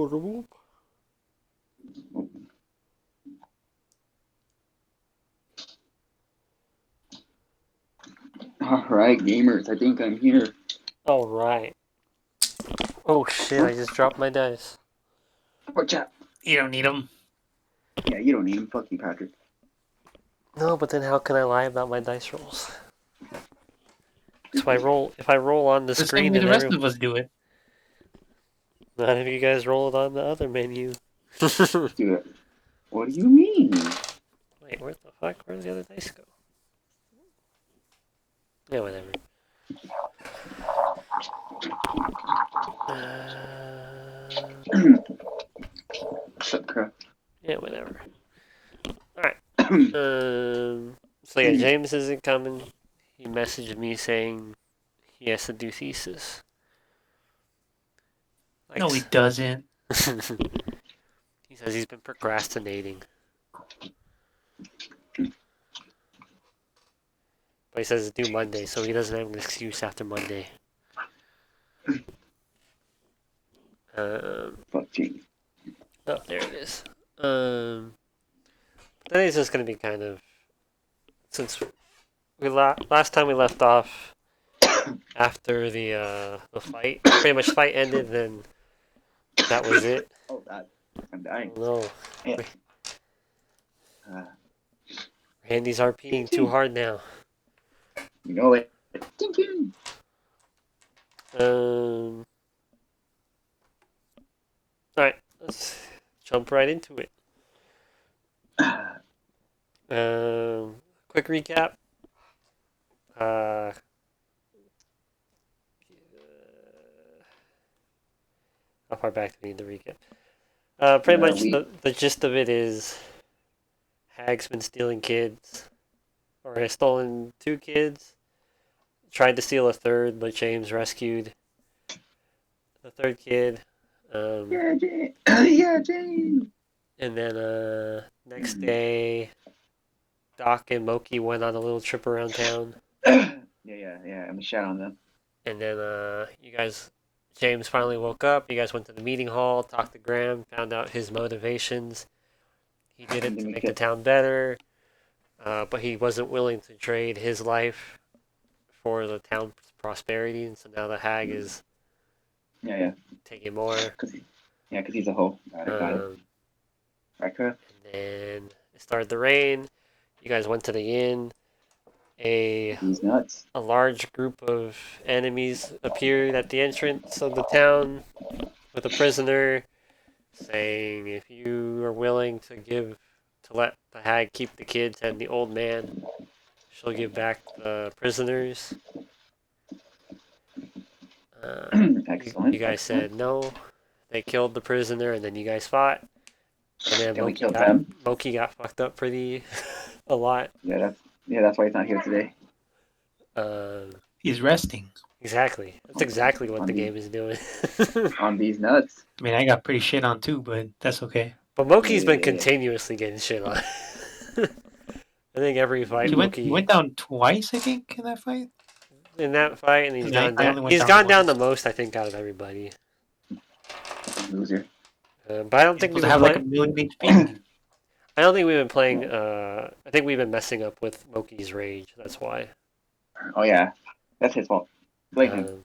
whoop. Alright, gamers, I think I'm here. Alright. Oh shit, I just dropped my dice. Watch out. You don't need them. Yeah, you don't need him. Fuck you, Patrick. No, but then how can I lie about my dice rolls? So if I roll on the The same screen, way then the rest of us do it. none of you guys roll it on the other menu. Dude, what do you mean? Wait, where the fuck? Where did the other dice go? Yeah, whatever. Shut the crap. Yeah, whatever. Alright. So yeah, James isn't coming. He messaged me saying he has to do thesis. Like, No, he doesn't. he says he's been procrastinating. But he says it's due Monday, so he doesn't have an excuse after Monday. Fuck James. Oh, there it is. Today's just gonna be kind of, since last time we left off after the fight, pretty much fight ended, then that was it. Oh, that. I'm dying. No, Yeah. Randy's RPing too hard now. You know it. Ding, ding. Alright, let's jump right into it. Quick recap. How far back do we need to recap? Pretty much the gist of it is Hag's been stealing kids, or has stolen 2 kids, tried to steal a third, but James rescued the third kid. Yeah, James. Yeah, James. And then next day, Doc and Moki went on a little trip around town. Yeah. I'm a shout on them. And then James finally woke up. You guys went to the meeting hall, talked to Graham, found out his motivations. He did it to make the town better, but he wasn't willing to trade his life for the town's prosperity. And so now the Hag is taking more. Because he's a hoe. Got it. Right, correct? And then it started to rain. You guys went to the inn. He's nuts. A large group of enemies appeared at the entrance of the town with a prisoner, saying if you are willing to let the Hag keep the kids and the old man, she'll give back the prisoners. Excellent. You guys said no. They killed the prisoner, and then you guys fought. And then we killed them. Moki got fucked up pretty a lot. Yeah, that's why he's not here today. He's resting. Exactly. That's exactly what the game is doing. On these nuts. I mean, I got pretty shit on too, but that's okay. But Moki's been continuously getting shit on. I think every fight he went down twice, I think, in that fight. In that fight, and he's gone down. He's gone down the most, I think, out of everybody. Loser. But I don't think we have like a million HP. I don't think we've been playing. I think we've been messing up with Moki's rage. That's why. Oh yeah, that's his fault. Blame him.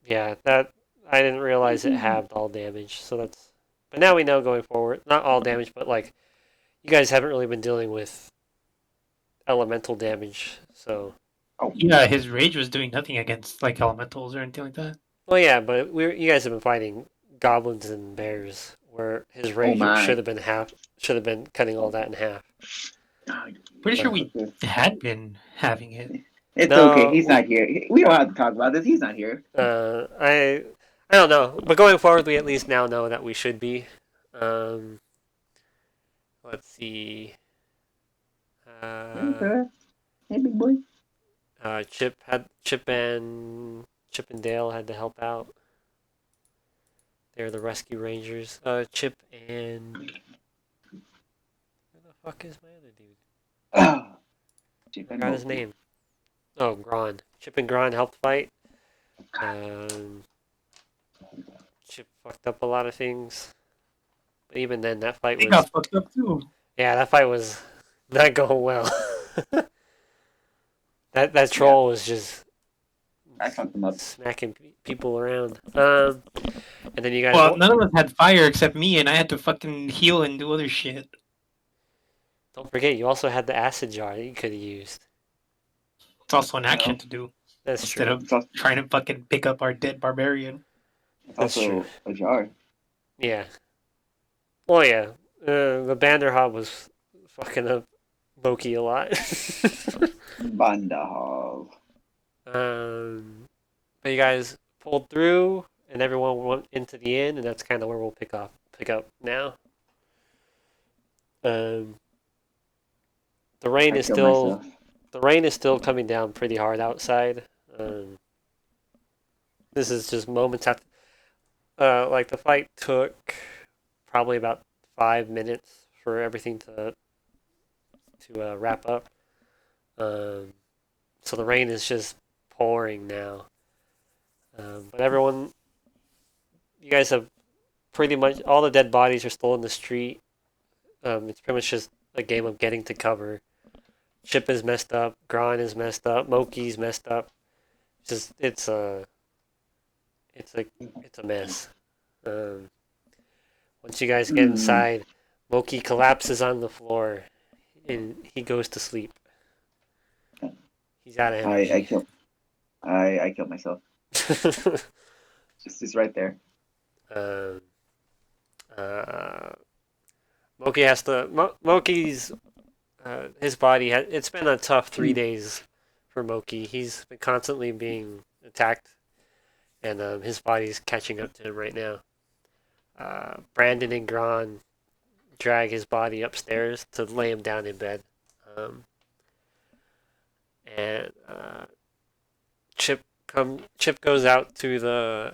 Yeah, that I didn't realize it halved all damage. So that's. But now we know going forward, not all damage, but like, you guys haven't really been dealing with elemental damage, so. Oh yeah, his rage was doing nothing against like elementals or anything like that. Well, yeah, but you guys have been fighting goblins and bears, where his rage should have been cutting all that in half. Pretty sure we had been having it. It's okay. He's not here. We don't have to talk about this. He's not here. I don't know, but going forward, we at least now know that we should be. Let's see. Hey, big boy. Chip and Dale had to help out. They're the rescue rangers. Chip and where the fuck is my other dude? I forgot his name. Oh, Gron. Chip and Gron helped fight. Chip fucked up a lot of things. But even then, that fight They was got fucked up too. that fight was not going well. that troll was just I fucked them up. smacking people around. And then you guys. Well, none of us had fire except me, and I had to fucking heal and do other shit. Don't forget, you also had the acid jar that you could have used. It's also an action No. to do That's instead true. of It's also, trying to fucking pick up our dead barbarian. it's That's also true. a jar. Yeah. Well, yeah. The Banderhog was fucking up Loki a lot. Bandahov. But you guys pulled through, and everyone went into the inn, and that's kind of where we'll pick up now. Um, the rain I is killed still myself. the rain is still coming down pretty hard outside. This is just moments after. Like the fight took probably about 5 minutes for everything to wrap up. So the rain is just pouring now. But everyone, you guys have pretty much all the dead bodies are still in the street. It's pretty much just a game of getting to cover. Chip is messed up. Gron is messed up. Moki's messed up. Just it's a mess. Once you guys get inside, Moki collapses on the floor, and he goes to sleep. He's out of energy. I killed myself. It's right there. Moki has to. Moki's his body. It's been a tough 3 days for Moki. He's been constantly being attacked, and his body's catching up to him right now. Brandon and Gron drag his body upstairs to lay him down in bed. And Chip goes out to the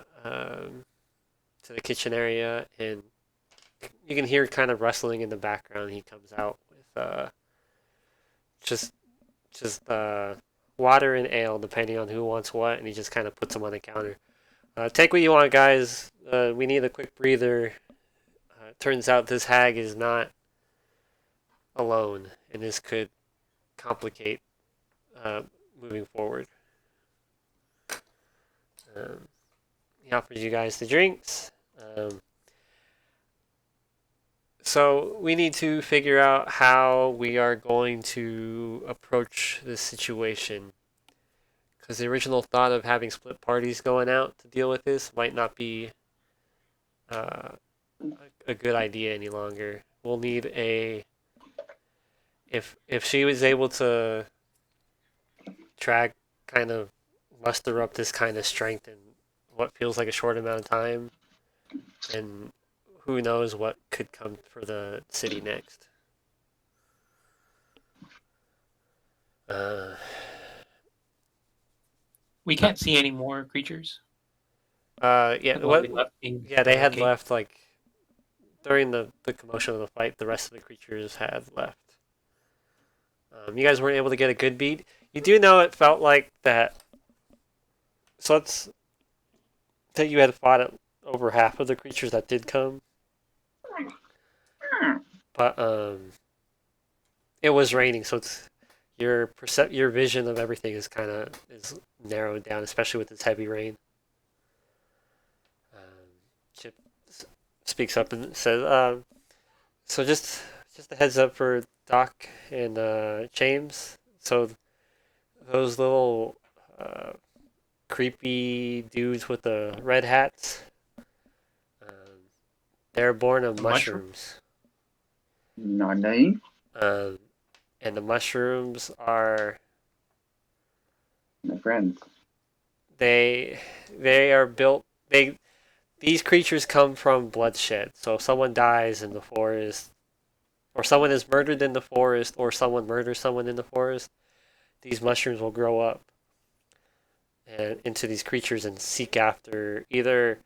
kitchen area, and you can hear kind of rustling in the background. He comes out with just water and ale, depending on who wants what, and he just kind of puts them on the counter. Take what you want, guys. We need a quick breather. Turns out this hag is not alone, and this could complicate moving forward. He offers you guys the drinks. So we need to figure out how we are going to approach this situation. Because the original thought of having split parties going out to deal with this might not be a good idea any longer. We'll need a... If she was able to kind of muster up this kind of strength in what feels like a short amount of time, and who knows what could come for the city next. We can't see any more creatures. Yeah, Yeah, they had left, like, during the commotion of the fight, the rest of the creatures had left. You guys weren't able to get a good beat. You do know it felt like that. So let's say you had fought at over half of the creatures that did come. But it was raining, so it's your vision of everything is narrowed down, especially with this heavy rain. Chip speaks up and says, "So just a heads up for Doc and James. So those little creepy dudes with the red hats, they're born of mushrooms. Nani? And the mushrooms are My friends. they are built. These creatures come from bloodshed. So if someone dies in the forest, or someone is murdered in the forest, or someone murders someone in the forest, these mushrooms will grow up and into these creatures and seek after either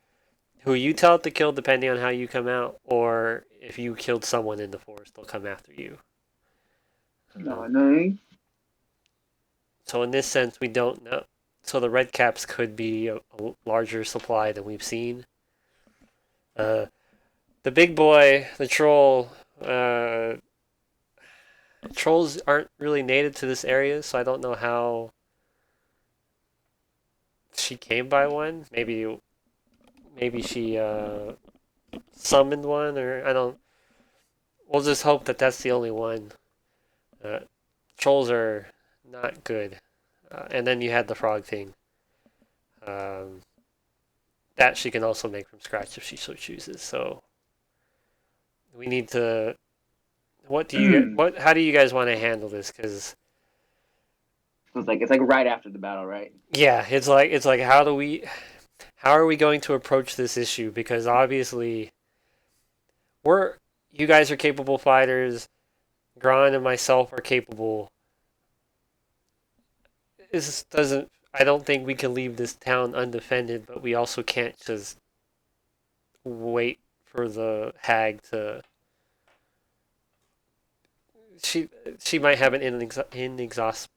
who you tell it to kill, depending on how you come out, or if you killed someone in the forest, they'll come after you. Nani? So in this sense, we don't know. So the red caps could be a larger supply than we've seen. The big boy, the troll. Trolls aren't really native to this area, so I don't know how she came by one. Maybe she summoned one, or I don't. We'll just hope that that's the only one. Uh, Trolls are not good. And then you had the frog thing. Um, that she can also make from scratch if she so chooses. So we need to. What do you get? So What? How do you guys want to handle this? Because it's like right after the battle, right? yeah, it's like how are we going to approach this issue? Because obviously we're you guys are capable fighters. Gron and myself are capable. This doesn't. I don't think we can leave this town undefended, but we also can't just wait for the hag to. She she might have an inexhaust.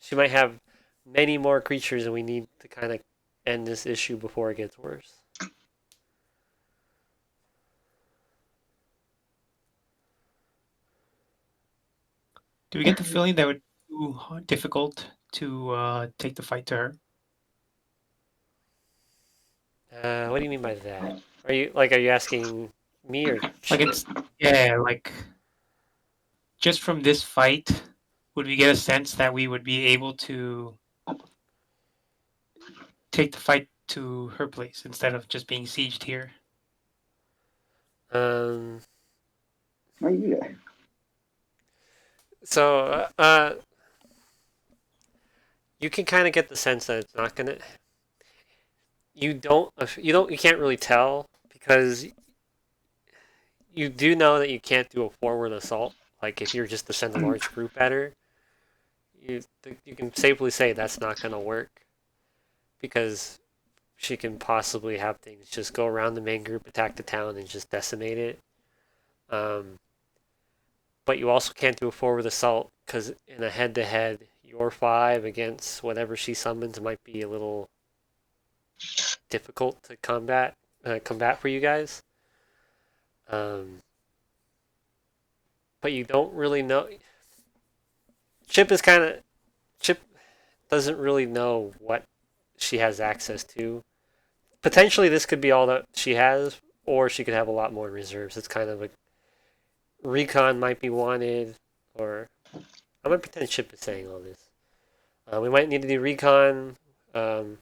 She might have many more creatures, and we need to kind of end this issue before it gets worse. Do we get the feeling that would be too difficult to take the fight to her? What do you mean by that? Are you asking me or Like Chip? it's yeah, like just from this fight, would we get a sense that we would be able to take the fight to her place instead of just being sieged here? Um. Why you do that? So, you can kind of get the sense that it's not gonna. You can't really tell because you do know that you can't do a forward assault. Like if you're just to send a large group at her, you you can safely say that's not gonna work because she can possibly have things just go around the main group, attack the town, and just decimate it. Um, but you also can't do a forward assault because in a head-to-head, your five against whatever she summons might be a little difficult to combat for you guys. Um, but you don't really know. Chip is kind of Chip doesn't really know what she has access to. Potentially, this could be all that she has, or she could have a lot more reserves. It's kind of a recon might be wanted, or I'm gonna pretend Chip is saying all this. We might need to do recon. Um,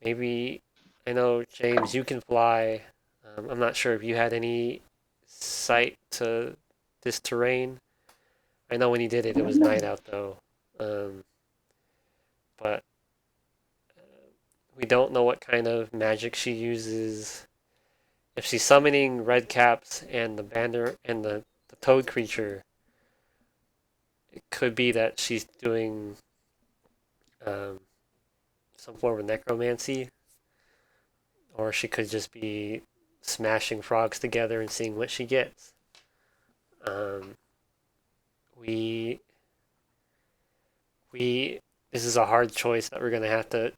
maybe I know James, you can fly. I'm not sure if you had any sight to this terrain. I know when you did it, it was night out though. Um, but we don't know what kind of magic she uses. If she's summoning red caps and the banner and the toad creature, it could be that she's doing um, some form of necromancy, or she could just be smashing frogs together and seeing what she gets. Um, we we this is a hard choice that we're gonna have to.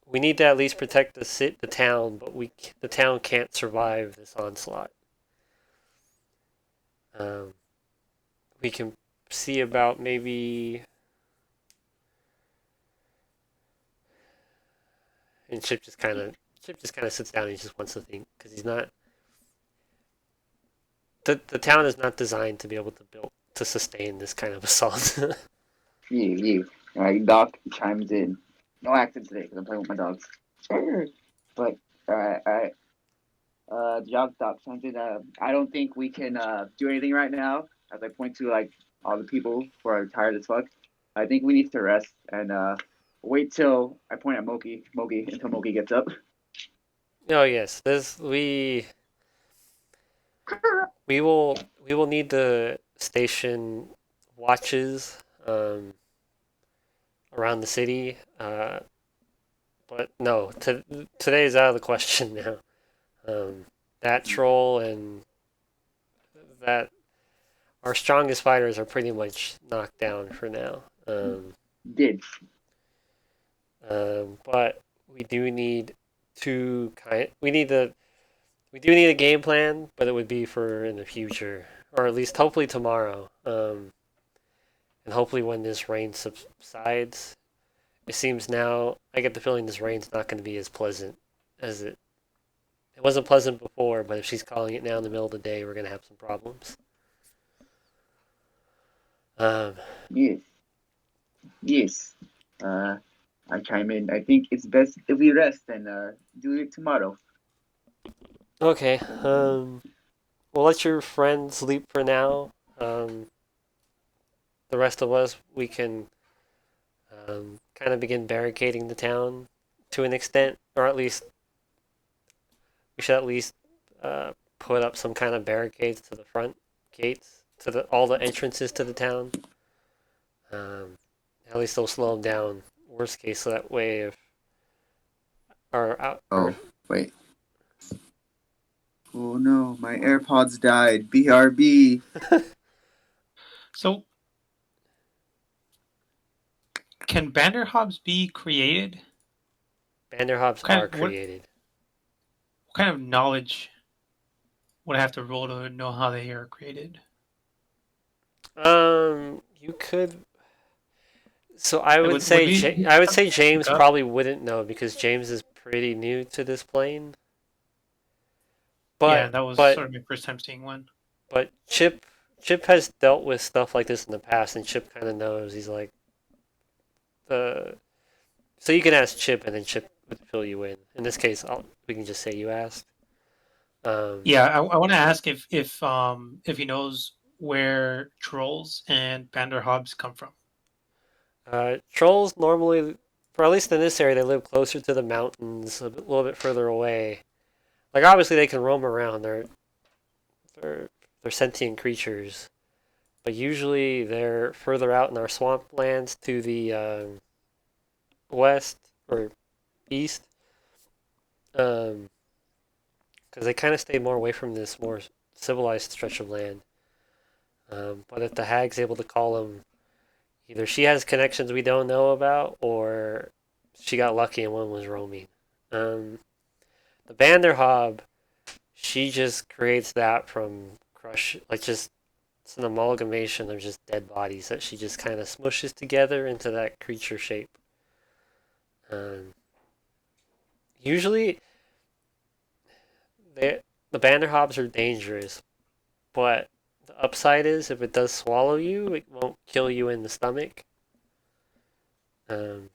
We need to at least protect the town, but the town can't survive this onslaught. Um, we can see about maybe. And Chip just kind of sits down and he just wants to think because he's not. The town is not designed to be able to sustain this kind of assault. You. All right, Doc chimes in. No accent today because I'm playing with my dogs. But all right. Job Doc chimes in. I don't think we can do anything right now. As I point to like all the people who are tired as fuck. I think we need to rest and wait till I point at Moki until Moki gets up. Oh yes, this we will need to station watches around the city. But no, today is out of the question now. That troll and that our strongest fighters are pretty much knocked down for now. Did But we do need to we need to we do need a game plan, but it would be for in the future, or at least hopefully tomorrow. And hopefully when this rain subsides, it seems now I get the feeling this rain's not going to be as pleasant as it wasn't pleasant before, but if she's calling it now in the middle of the day, we're going to have some problems. Um, Yes, yes. I chime in. I think it's best if we rest and do it tomorrow. okay. We'll let your friend sleep for now. The rest of us, we can kind of begin barricading the town to an extent, or at least we should at least put up some kind of barricades to the front gates, to all the entrances to the town. At least they'll slow them down. Worst case, so that way if our out. Oh, wait. Oh no, my AirPods died. BRB. So, can Banderhobs be created? Banderhobs are created. What kind of knowledge would I have to roll to know how they are created? You could. So I would say I would say James probably wouldn't know because James is pretty new to this plane. But yeah, that was sort of my first time seeing one. But Chip has dealt with stuff like this in the past, and Chip kind of knows. He's like, so you can ask Chip, and then Chip would fill you in. In this case, we can just say you asked. Yeah, I want to ask if he knows where trolls and Banderhobs come from. Trolls normally, for at least in this area, they live closer to the mountains, a little bit further away. Like obviously they can roam around. They're sentient creatures, but usually they're further out in our swamplands to the west or east, because they kind of stay more away from this more civilized stretch of land. But if the hag's able to call them, either she has connections we don't know about, or she got lucky and one was roaming. The Banderhob, she just creates that from it's an amalgamation of just dead bodies that she just kind of smushes together into that creature shape. Usually, the Banderhobs are dangerous, but the upside is if it does swallow you, it won't kill you in the stomach. They're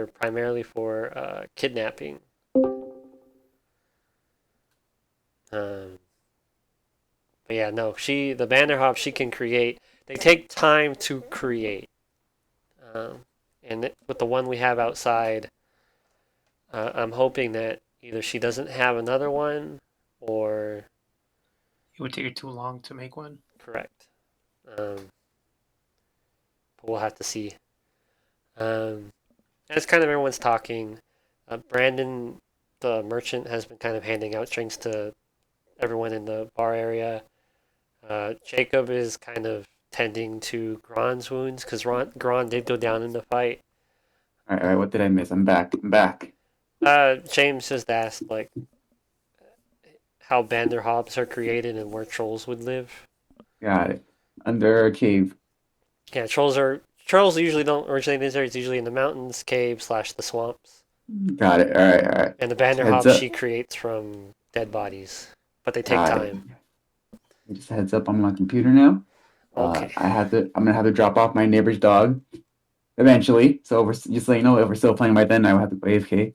primarily for kidnapping. But yeah, no, the Banderhop, she can create. They take time to create. And with the one we have outside, I'm hoping that either she doesn't have another one, or it would take her too long to make one. Correct. But we'll have to see. As kind of everyone's talking, Brandon, the merchant, has been kind of handing out drinks to everyone in the bar area. Jacob is kind of tending to Gron's wounds because Gron did go down in the fight. All right, what did I miss? I'm back. James just asked like how Banderhobs are created and where trolls would live. Got it. Under a cave. Yeah, trolls usually don't originate in this area. It's usually in the mountains, caves / the swamps. Got it. All right. And the Banderhobs she creates from dead bodies, but they take time. Just heads up, I'm on my computer now. Okay. I'm gonna have to drop off my neighbor's dog eventually. So just so you know, if we're still playing by then, I will have to play AFK.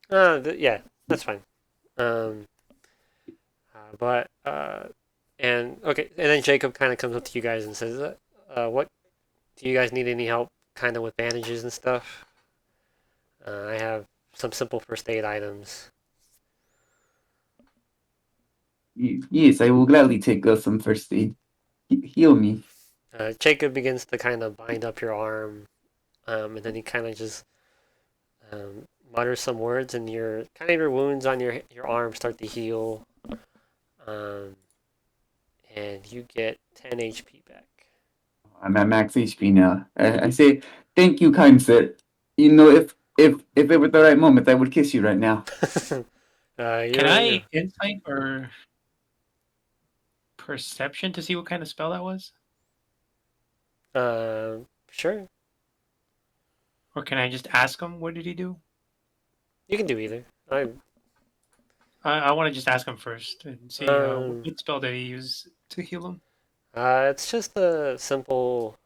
Yeah, that's fine. And then Jacob kind of comes up to you guys and says, "What do you guys need any help, kind of with bandages and stuff? I have some simple first aid items." Yes, I will gladly take some first aid. Heal me. Jacob begins to kind of bind up your arm, and then he kind of just mutters some words, and your wounds on your arm start to heal, and you get 10 HP back. I'm at max HP now. I say thank you, kind sir. You know, if it were the right moment, I would kiss you right now. Can I insight or perception to see what kind of spell that was? Sure. Or can I just ask him what did he do? You can do either. I want to just ask him first and see what spell did he use to heal him. It's just a simple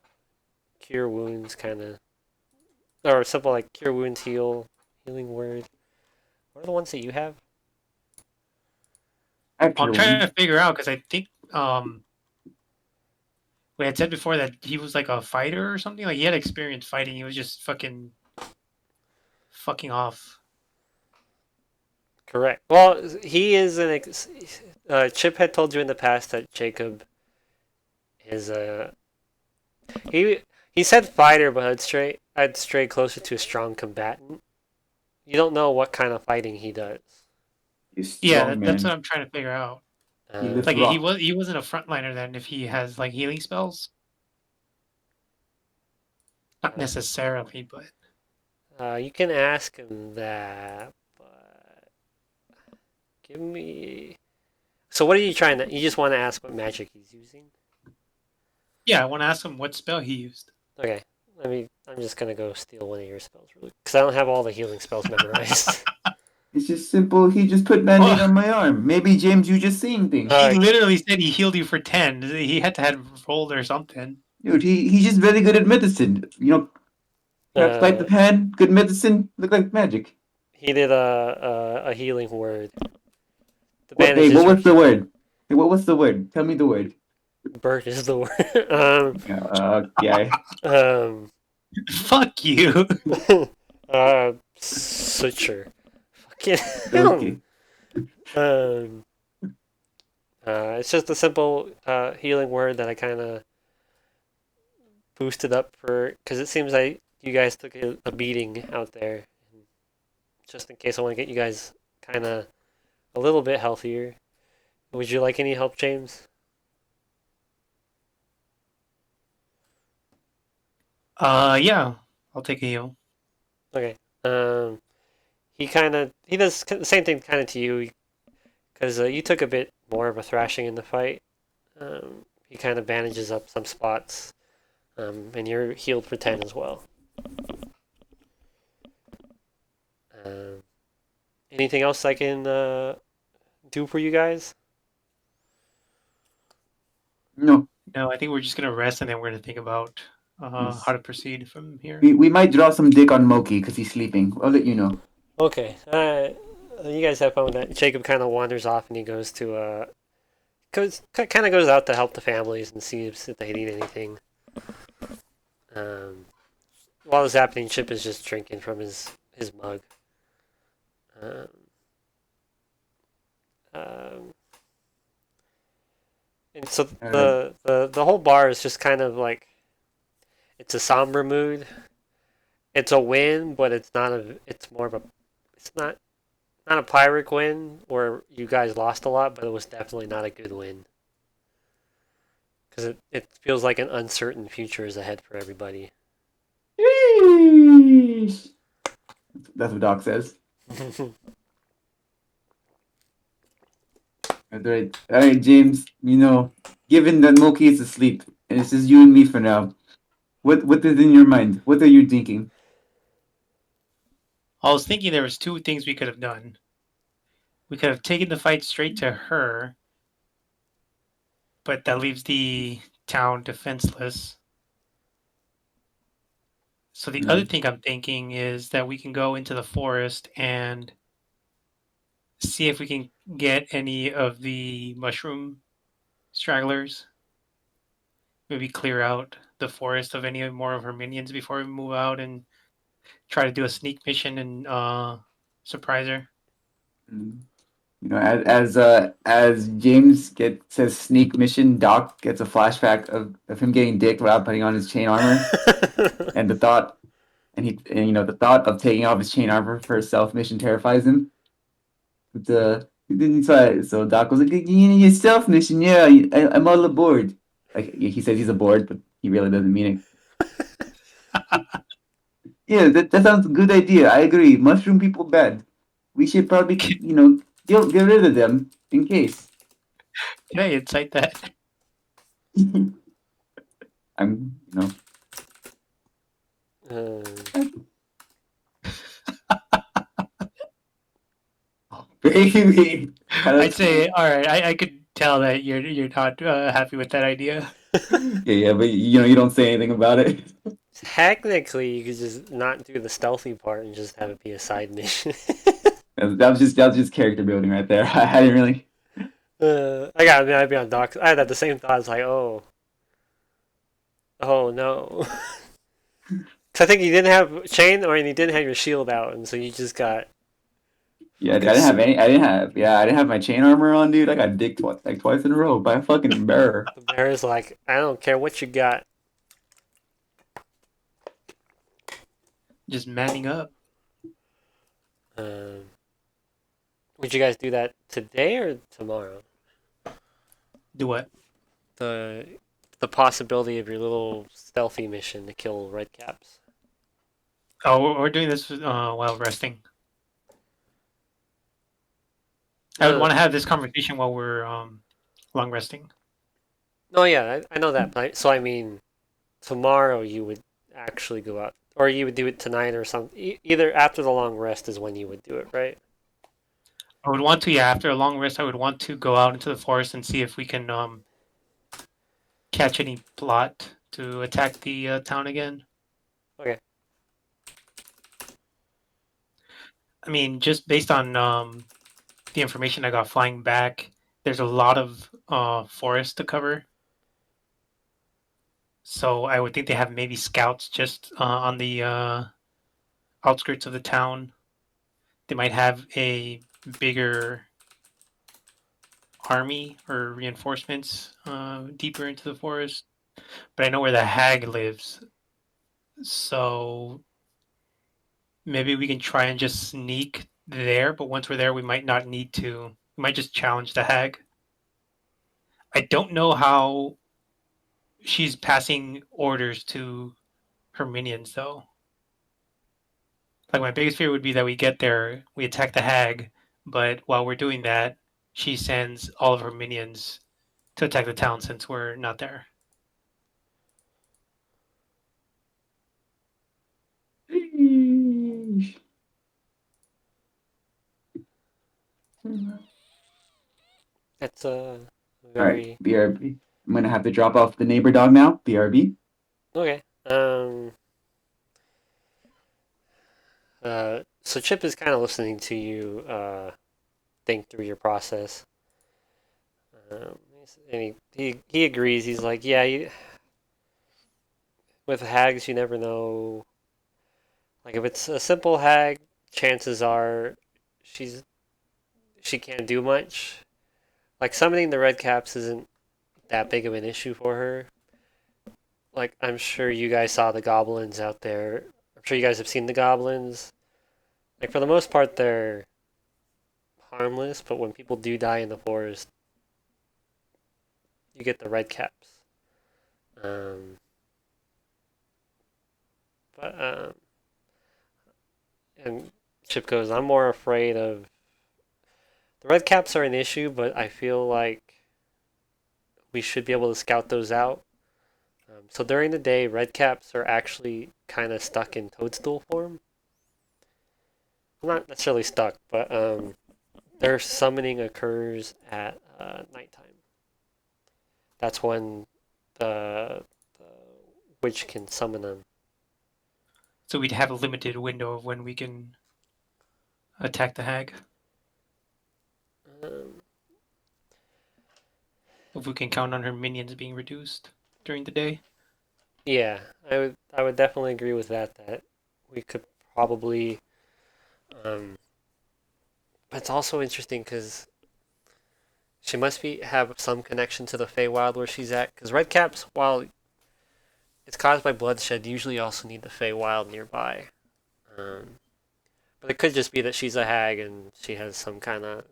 cure wounds kind of, or simple like cure wounds healing word. What are the ones that you have? I'm trying to figure out because I think we had said before that he was like a fighter or something. Like he had experience fighting. He was just fucking off. Correct. Well, he is Chip had told you in the past that Jacob is a he said fighter, but I'd stray closer to a strong combatant. You don't know what kind of fighting he does. Yeah, that's what I'm trying to figure out. Like he wasn't a frontliner then. If he has like healing spells, not necessarily, but you can ask him that. But give me. So what are you trying to? You just want to ask what magic he's using? Yeah, I want to ask him what spell he used. Okay. I'm just gonna go steal one of your spells really, because I don't have all the healing spells memorized. It's just simple. He just put Band-Aid on my arm. Maybe, James, you just seeing things. He literally said he healed you for 10. He had to have rolled or something. Dude, he's just very good at medicine. Sleight of hand, good medicine, look like magic. He did a healing word. What was the word? Hey, what was the word? Tell me the word. Bird is the word. Yeah. Fuck you. Suture. Fucking. Okay. It's just a simple healing word that I kind of boosted up because it seems like you guys took a beating out there. Just in case, I want to get you guys kind of a little bit healthier. Would you like any help, James? Yeah, I'll take a heal. Okay. He does the same thing kind of to you, because you took a bit more of a thrashing in the fight. He kind of bandages up some spots, and you're healed for 10 as well. Anything else I can do for you guys? No, I think we're just gonna rest and then we're gonna think about how to proceed from here. We might draw some dick on Moki because he's sleeping. I'll let you know. Okay. You guys have fun with that. Jacob kind of wanders off and he goes to goes out to help the families and see if they need anything. While this is happening, Chip is just drinking from his mug. And so the whole bar is just kind of like, it's a somber mood. It's a win, but it's not a Pyrrhic win where you guys lost a lot, but it was definitely not a good win. Because it feels like an uncertain future is ahead for everybody. That's what Doc says. All right, James. Given that Moki is asleep and it's just you and me for now, what is in your mind? What are you thinking? I was thinking there was two things we could have done. We could have taken the fight straight to her, but that leaves the town defenseless. So the other thing I'm thinking is that we can go into the forest and see if we can get any of the mushroom stragglers. Maybe clear out the forest of any more of her minions before we move out and try to do a sneak mission and surprise her. As James says sneak mission, Doc gets a flashback of him getting dicked without putting on his chain armor, and the thought of taking off his chain armor for a stealth mission terrifies him. But so Doc was like, "Your stealth mission, yeah, I'm all aboard." Like he says he's aboard, but he really doesn't mean it. Yeah, that sounds a good idea. I agree. Mushroom people bad. We should probably get rid of them in case. Can I incite that? I'm, Um, baby. I'd say, all right. I could tell that you're not happy with that idea. Yeah, but you don't say anything about it. technically, you could just not do the stealthy part and just have it be a side mission. That was just character building right there. I didn't really. I'd be on Doc. I had the same thoughts, like, oh no. Cause I think you didn't have chain, or you didn't have your shield out, and so you just got. Yeah, I didn't have any. I didn't have. Yeah, I didn't have my chain armor on, dude. I got dicked twice in a row by a fucking bear. The bear is like, I don't care what you got. Just manning up. Um, would you guys do that today or tomorrow? Do what? The the possibility of your little stealthy mission to kill red caps. Oh, we're doing this while resting. I would No, want to have this conversation while we're long resting. no, yeah, I know that. So I mean, tomorrow you would actually go out, or you would do it tonight or something. Either after the long rest is when you would do it, right? I would want to, yeah, after a long rest, I would want to go out into the forest and see if we can catch any plot to attack the town again. Okay. I mean, just based on the information I got flying back, there's a lot of forest to cover. So I would think they have maybe scouts just on the outskirts of the town. They might have a bigger army or reinforcements deeper into the forest. But I know where the hag lives, so maybe we can try and just sneak there. But once we're there, we might not need to. We might just challenge the hag. I don't know how she's passing orders to her minions, though. Like my biggest fear would be that we get there, we attack the hag, but while we're doing that, she sends all of her minions to attack the town since we're not there. That's a All right, very BRB. I'm gonna have to drop off the neighbor dog now. BRB. okay. So Chip is kind of listening to you think through your process. And he agrees. He's like, yeah, with hags, you never know. Like if it's a simple hag, chances are she's she can't do much. Like summoning the red caps isn't that big of an issue for her. Like I'm sure you guys saw the goblins out there. I'm sure you guys have seen the goblins. Like for the most part, they're harmless, but when people do die in the forest, you get the red caps. Um, but and Chip goes, I'm more afraid of the red caps are an issue, but I feel like we should be able to scout those out. So during the day, red caps are actually kind of stuck in toadstool form. Not necessarily stuck, but their summoning occurs at nighttime. That's when the witch can summon them. So we'd have a limited window of when we can attack the hag. Um, If we can count on her minions being reduced during the day. yeah, I would definitely agree with that. That we could probably. But it's also interesting because she must have some connection to the Feywild where she's at. Because redcaps, while it's caused by bloodshed, usually also need the Feywild nearby. But it could just be that she's a hag and she has some kind of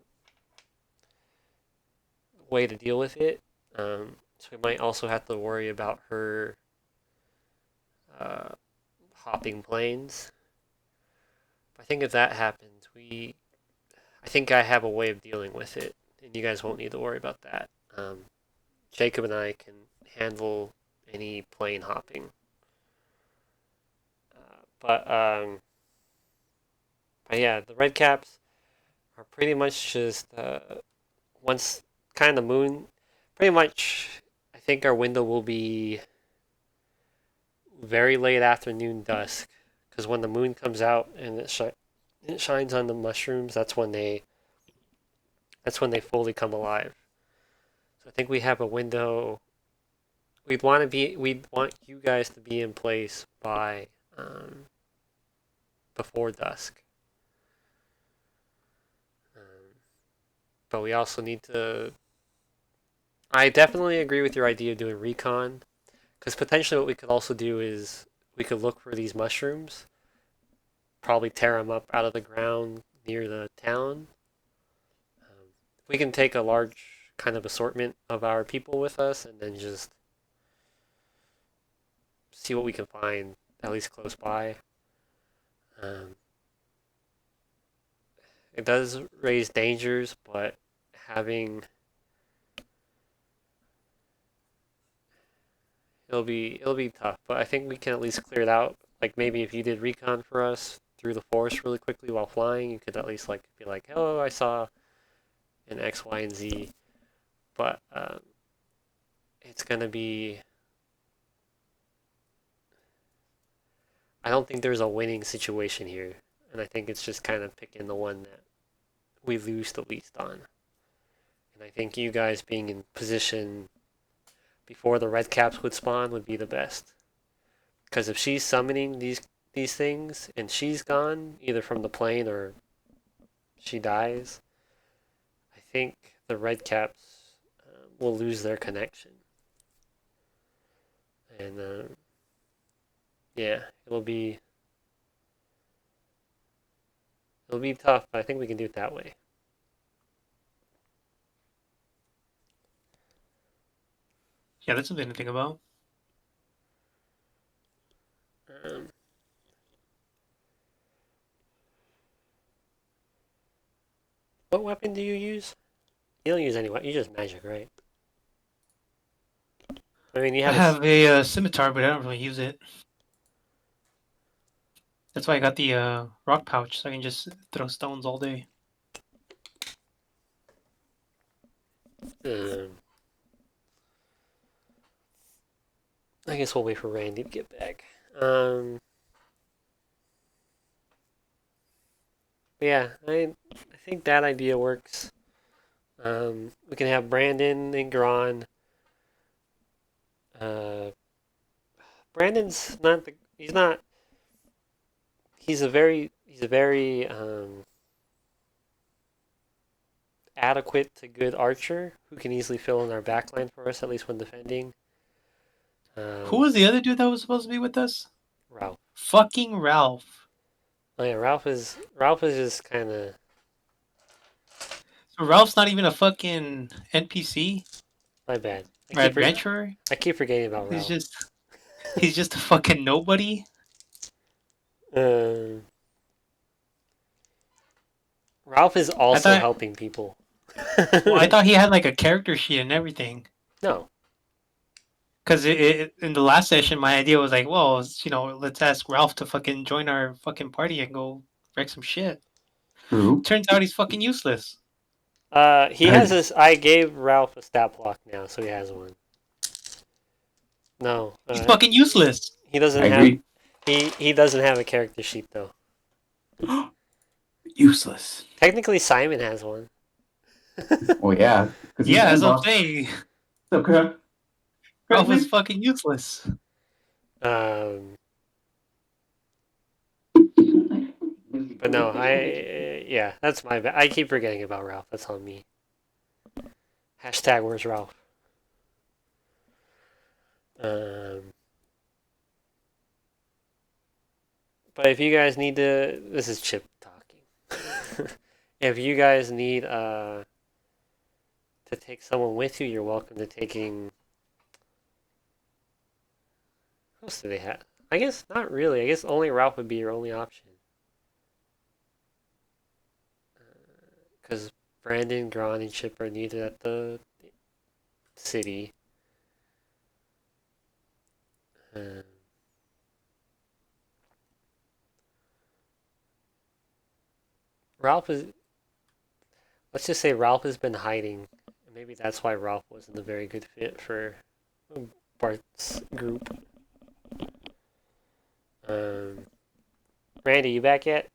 way to deal with it. So we might also have to worry about her uh, hopping planes. I think if that happens, I I think I have a way of dealing with it, and you guys won't need to worry about that. Jacob and I can handle any plane hopping. But yeah, the red caps are pretty much just once kind of the moon. Pretty much, I think our window will be very late afternoon dusk, because when the moon comes out and it shines on the mushrooms, that's when they fully come alive. So I think we have a window. We'd want you guys to be in place by before dusk. But we also need to. I definitely agree with your idea of doing recon, because potentially what we could also do is we could look for these mushrooms, probably tear them up out of the ground near the town. We can take a large kind of assortment of our people with us, and then just see what we can find, at least close by. It does raise dangers, but having it'll be tough. But I think we can at least clear it out. Like maybe if you did recon for us through the forest really quickly while flying, you could at least like be like, "Hello, I saw an X, Y, and Z." But it's gonna be. I don't think there's a winning situation here, and I think it's just kind of picking the one that we lose the least on. And I think you guys being in position before the red caps would spawn would be the best. Because if she's summoning these things and she's gone, either from the plane or she dies, I think the red caps will lose their connection. And yeah, it'll be tough, but I think we can do it that way. Yeah, that's something to think about. What weapon do you use? You don't use any weapon. You just magic, right? I mean, you I have have a scimitar, but I don't really use it. That's why I got the rock pouch, so I can just throw stones all day. I guess we'll wait for Randy to get back. Yeah, I think that idea works. We can have Brandon and Gron. Brandon's not the. He's not. He's a very adequate to good archer who can easily fill in our backline for us, at least when defending. Who was the other dude that was supposed to be with us? Ralph? Fucking Ralph. Oh yeah, Ralph is just kind of. So Ralph's not even a fucking NPC My bad. or adventurer. I keep forgetting about He's Ralph. he's just a fucking nobody. Ralph is also helping people. Well, I thought he had like a character sheet and everything. No. Because in the last session, my idea was like, well, let's ask Ralph to fucking join our fucking party and go wreck some shit. True. Turns out he's fucking useless. He has this. I gave Ralph a stat block now, so he has one. No. He's fucking useless. He doesn't have. He doesn't have a character sheet though. Useless. Technically, Simon has one. Well, yeah. Yeah, that's what I'm saying. Okay. Ralph is fucking useless. But no, yeah, that's my bad. I keep forgetting about Ralph. That's on me. Hashtag where's Ralph? But if you guys need to, this is Chip talking. If you guys need to take someone with you, you're welcome to taking. What else do they have? I guess not really. I guess only Ralph would be your only option. because Brandon, Gron, and Chip are needed at the city. Um, Ralph is. Let's just say Ralph has been hiding. Maybe that's why Ralph wasn't a very good fit for Bart's group. Randy, you back yet?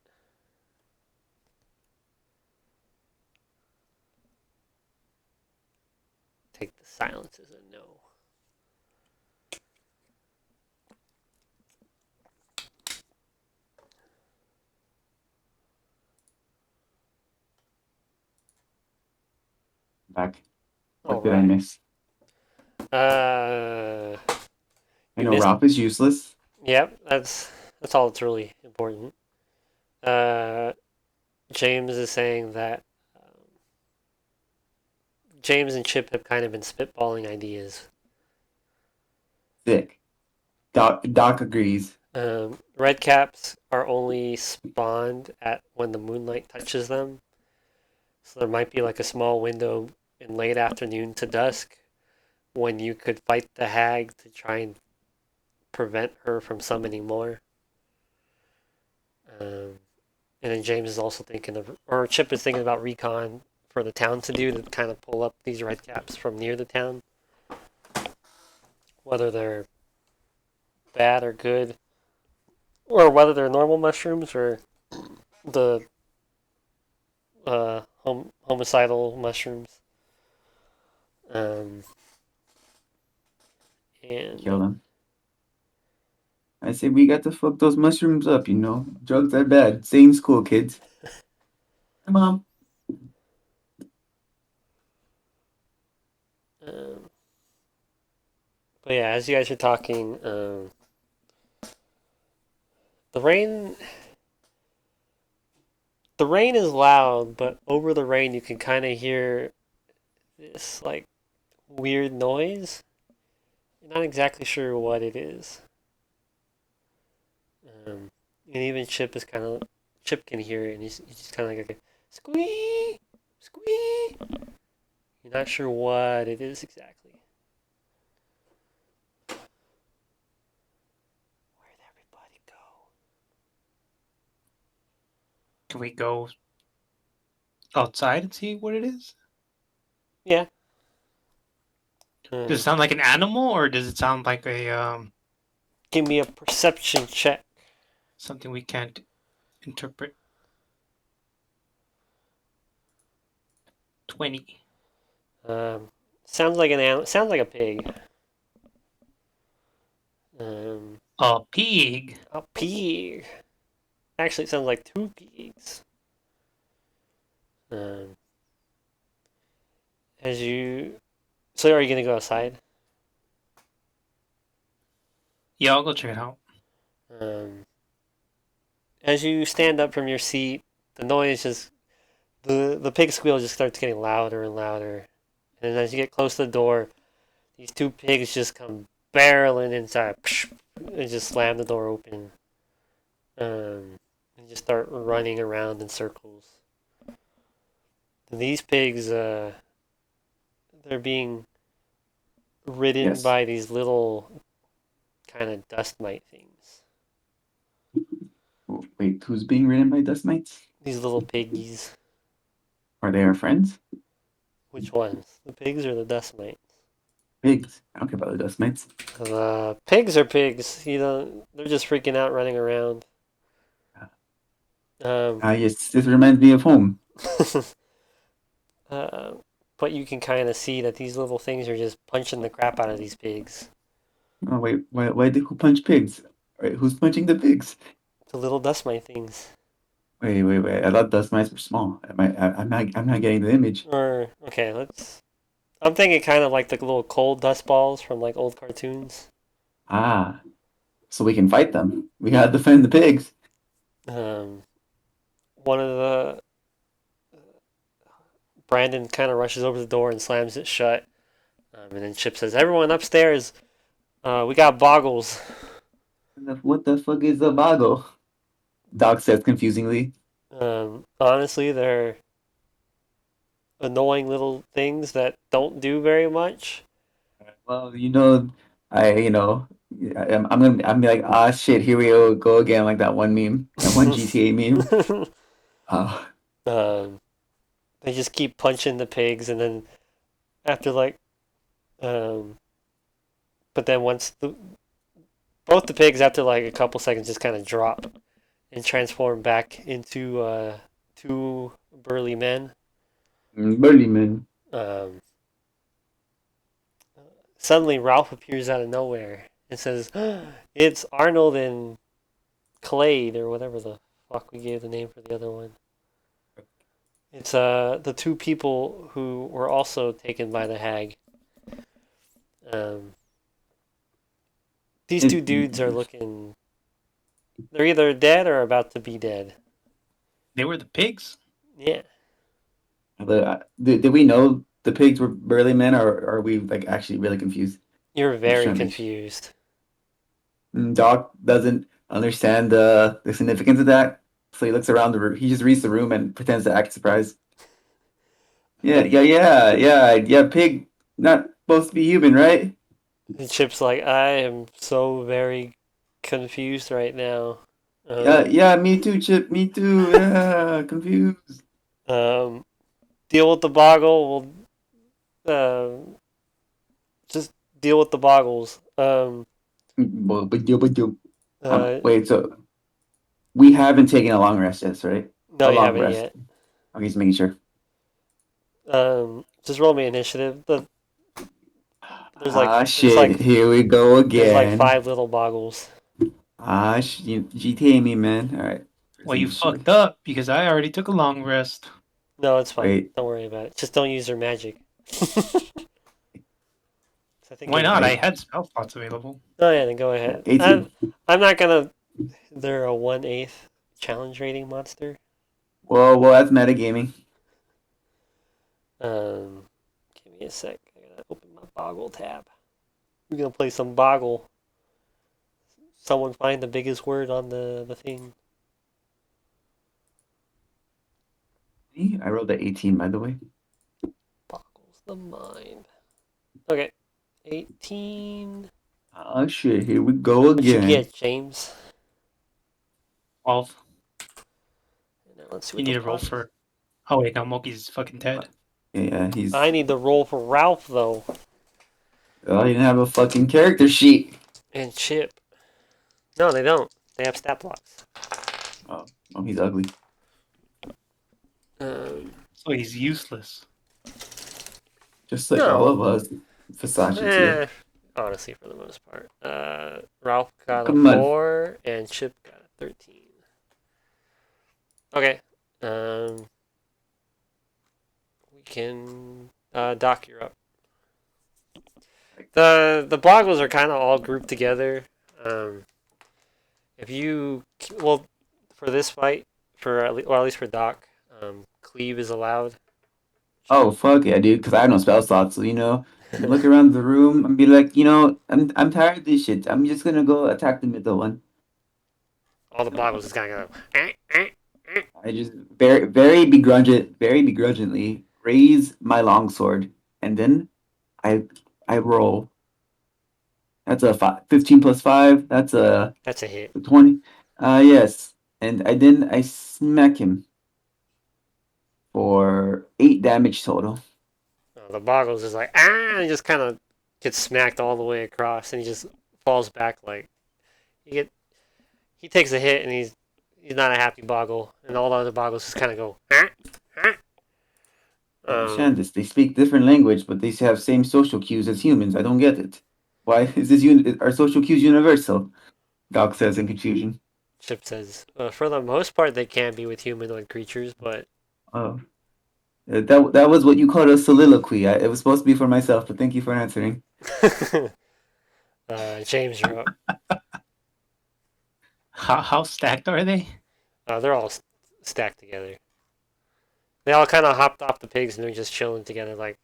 Take the silence as a no. Back. All What did I right. miss? Uh, I you know missed. Ralph is useless. Yep, that's all that's really important. James is saying that James and Chip have kind of been spitballing ideas. Sick. Doc agrees. Red caps are only spawned at when the moonlight touches them, so there might be like a small window in late afternoon to dusk when you could fight the hag to try and prevent her from summoning more. And then James is also thinking of, or Chip is thinking about recon for the town to do to kind of pull up these red caps from near the town. Whether they're bad or good, or whether they're normal mushrooms or the homicidal mushrooms. And Kill them. I say we got to fuck those mushrooms up, you know. Drugs are bad. Stay in school, kids. Hi, Mom. But yeah, as you guys are talking, the rain. The rain is loud, but over the rain you can kind of hear this like weird noise. You're not exactly sure what it is. And even Chip can hear it, and he's just kind of like a squee, squee. You're not sure what it is exactly. Where'd everybody go? Can we go outside and see what it is? Yeah. Does it sound like an animal, or does it sound like Give me a perception check. something we can't interpret? 20. Sounds like an animal. Sounds like a pig. A pig. A pig. Actually, it sounds like two pigs. As you, so are you gonna go outside? Yeah, I'll go check it out. As you stand up from your seat, the noise just the pig squeal just starts getting louder and louder, and as you get close to the door, these two pigs just come barreling inside and just slam the door open, and just start running around in circles. And these pigs, they're being ridden Yes. by these little kind of dust mite things. Wait, who's being ridden by dust mites? These little piggies. Are they our friends? Which ones? The pigs or the dust mites? Pigs. I don't care about the dust mites. Pigs are pigs. You know, they're just freaking out, running around. Yes, this reminds me of home. But you can kind of see that these little things are just punching the crap out of these pigs. Oh wait, why did who punch pigs? Wait, who's punching the pigs? The little dust mite things. Wait. I thought dust mites were small. I'm not getting the image. Or okay, let's. I'm thinking kind of like the little cold dust balls from like old cartoons. Ah, so we can fight them. We gotta defend the pigs. One of the Brandon kind of rushes over the door and slams it shut. And then Chip says, "Everyone upstairs, we got boggles." What the fuck is a boggle? Doc says confusingly. Honestly, they're annoying little things that don't do very much. Well, I'm be like, ah, shit, here we go again, like that one meme, that one GTA meme. Uh, um, they just keep punching the pigs, and then after like, um, but then both the pigs after like a couple seconds just kind of drop and transform back into two burly men. Burly man. Um, Suddenly, Ralph appears out of nowhere and says, "It's Arnold and Clade, or whatever the fuck we gave the name for the other one." It's the two people who were also taken by the hag. Um, these It, two dudes are looking. They're either dead or about to be dead. They were the pigs. Yeah. did we know the pigs were burly men, or are we like actually really confused? You're I'm just very trying to make confused. Doc doesn't understand the significance of that, so he looks around the room. He just reads the room and pretends to act surprised. Yeah. Pig, not supposed to be human, right? And Chip's like, I am so very confused right now. Yeah. Me too, Chip. Me too. Yeah, confused. Um, Deal with the boggle. We'll just deal with the boggles. Uh, Wait. So we haven't taken a long rest yet, right? no, A you long haven't rest. yet. Okay, just making sure. Just roll me initiative. There's like Ah, shit. Here we go there's like again. 5 little boggles. Ah, GTA me, man. All right. Well, you fucked up because I already took a long rest. No, it's fine. Wait. Don't worry about it. Just don't use their magic. I think Why not? I Wait. had spell slots available. Oh yeah, then go ahead. 18. I'm not gonna. They're a 1/8 challenge rating monster. Whoa, that's metagaming. Give me a sec. I gotta open my boggle tab. We're gonna play some boggle. Someone find the biggest word on the thing. I rolled a 18, by the way. Boggles the mind. Okay, 18. Oh shit, here we go What you again. get, James? 12. Now let's see You what need the to roll box- for. Oh wait, no, Moki's fucking dead. Yeah, he's. I need the roll for Ralph though, Oh, he didn't have a fucking character sheet. and Chip. No, they don't. They have stat blocks. Oh, he's ugly. So he's useless. Just like No. all of us. Versace too. Honestly, for the most part. Ralph got Come a on. 4 and Chip got a 13. Okay. We can Doc, you're up. The boggles are kind of all grouped together. If you for this fight, at least for Doc, cleave is allowed. Oh fuck yeah, dude. Because I have no spell slots, so look around the room and be like, I'm tired of this shit. I'm just gonna go attack the middle one. All the boggles is kind of I just very begrudgingly raise my longsword, and then I roll. That's a 15 plus 5. That's a that's a hit. 20. Yes. And I smack him for 8 damage total. The boggles is like and he just kind of gets smacked all the way across, and he just falls back like he takes a hit, and he's not a happy boggle, and all the other boggles just kind of go. Understand this. They speak different language, but they have same social cues as humans. I don't get it. Why is are social cues universal? Doc says in confusion. Chip says, for the most part, they can be with humanoid creatures, but Oh, that was what you called a soliloquy. It was supposed to be for myself, but thank you for answering. James, you're up. How stacked are they? They're all stacked together. They all kind of hopped off the pigs, and they're just chilling together, like.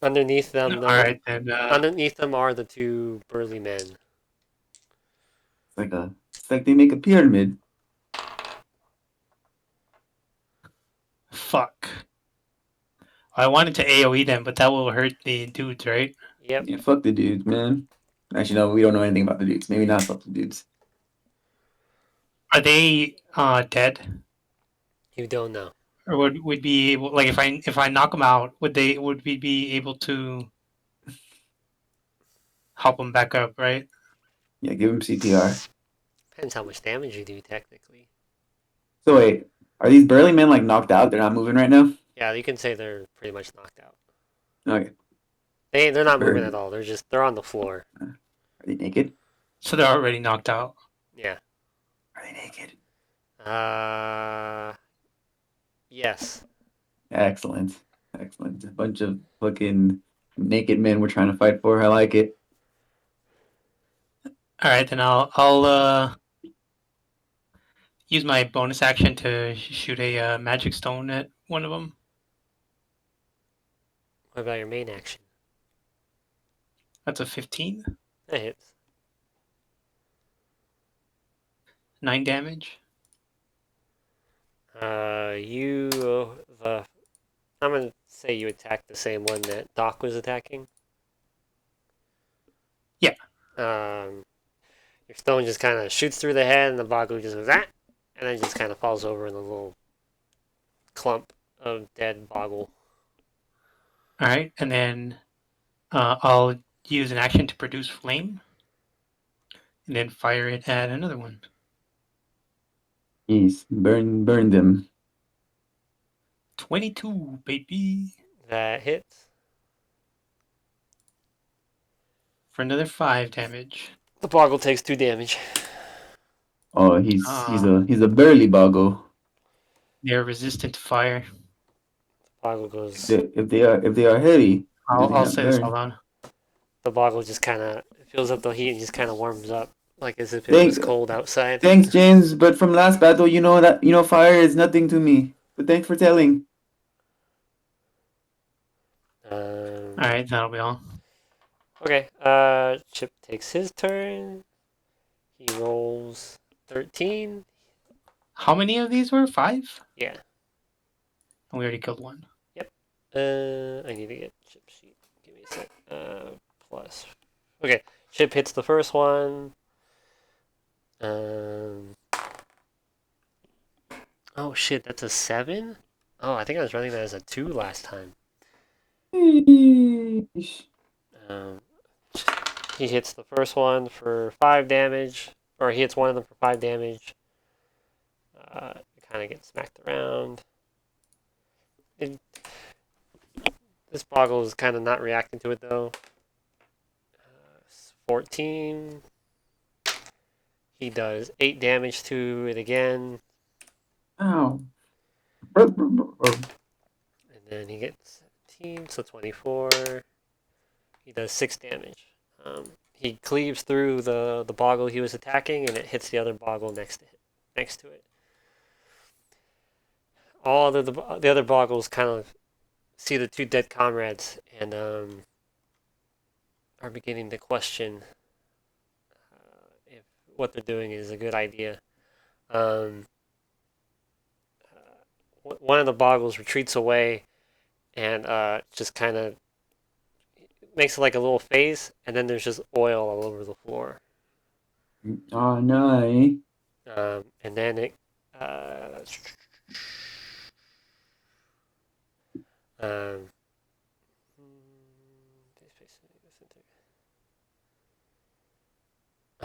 Underneath them, All right, then. underneath them are the two burly men. It's like they make a pyramid. fuck. I wanted to AoE them, but that will hurt the dudes, right? Yep. Yeah, fuck the dudes, man. Actually, no, we don't know anything about the dudes. Maybe not fuck the dudes. Are they dead? You don't know. Or would be able, like, if I knock them out, would we be able to help them back up, right? Yeah, give him CPR. Depends how much damage you do, technically. So wait, are these burly men like knocked out? They're not moving right now? Yeah, you can say they're pretty much knocked out. Okay. They're not moving Are at all. They're on the floor. they naked? So they're already knocked out. Yeah. Are they naked? Yes. Excellent. Excellent. A bunch of fucking naked men we're trying to fight for. I like it. All right, then I'll use my bonus action to shoot a magic stone at one of them. What about your main action? That's a 15, That hits. 9 damage. I'm gonna say you attacked the same one that Doc was attacking. Yeah. Your stone just kind of shoots through the head, and the Bagu just goes that, and then just kind of falls over in a little clump of dead Boggle. All right, and then I'll use an action to produce flame, and then fire it at another one. Jeez, burn them. 22, baby, That hits. for another 5 damage. The Boggle takes 2 damage. Oh, he's a burly boggle. They're resistant to fire. Boggle goes. If they are heavy, do they I'll not say this. burn? Hold on. The Boggle just kind of fills up the heat and just kind of warms up, like as if it Thank- was cold outside. Thanks, James, but from last battle, you know that fire is nothing to me. But thanks for telling. All right, that'll be all. Okay. Chip takes his turn. He rolls 13. How many of these were? 5? Yeah. And we already killed one. I need to get Chip sheet. Give me a sec. Plus. Okay. Chip hits the first one. Oh shit, that's a 7? Oh, I think I was running that as a 2 last time. Eesh. He hits the first one for 5 damage. Or he hits one of them for 5 damage. It kind of gets smacked around. This Boggle is kind of not reacting to it though. 14. He does 8 damage to it again. Ow. And then he gets 17, so 24. He does 6 damage. He cleaves through the Boggle he was attacking, and it hits the other Boggle next to it. All the other Boggles kind of see the 2 dead comrades and are beginning to question if what they're doing is a good idea. One of the Boggles retreats away and just kind of makes like a little face, and then there's just oil all over the floor. Oh no. And then it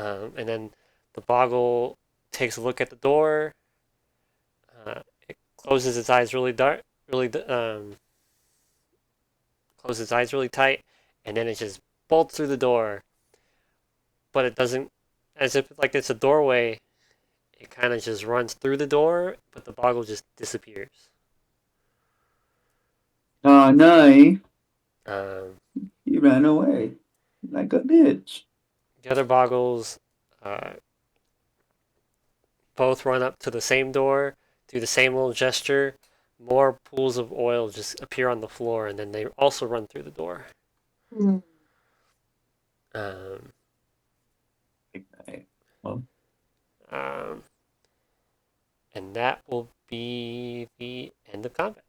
and then the Boggle takes a look at the door. It closes its eyes closes its eyes really tight, and then it just bolts through the door. But it doesn't, as if like it's a doorway. It kind of just runs through the door, but the Boggle just disappears. Oh no. You ran away like a bitch. The other Boggles both run up to the same door, do the same little gesture. More pools of oil just appear on the floor, and then they also run through the door. And that will be the end of combat.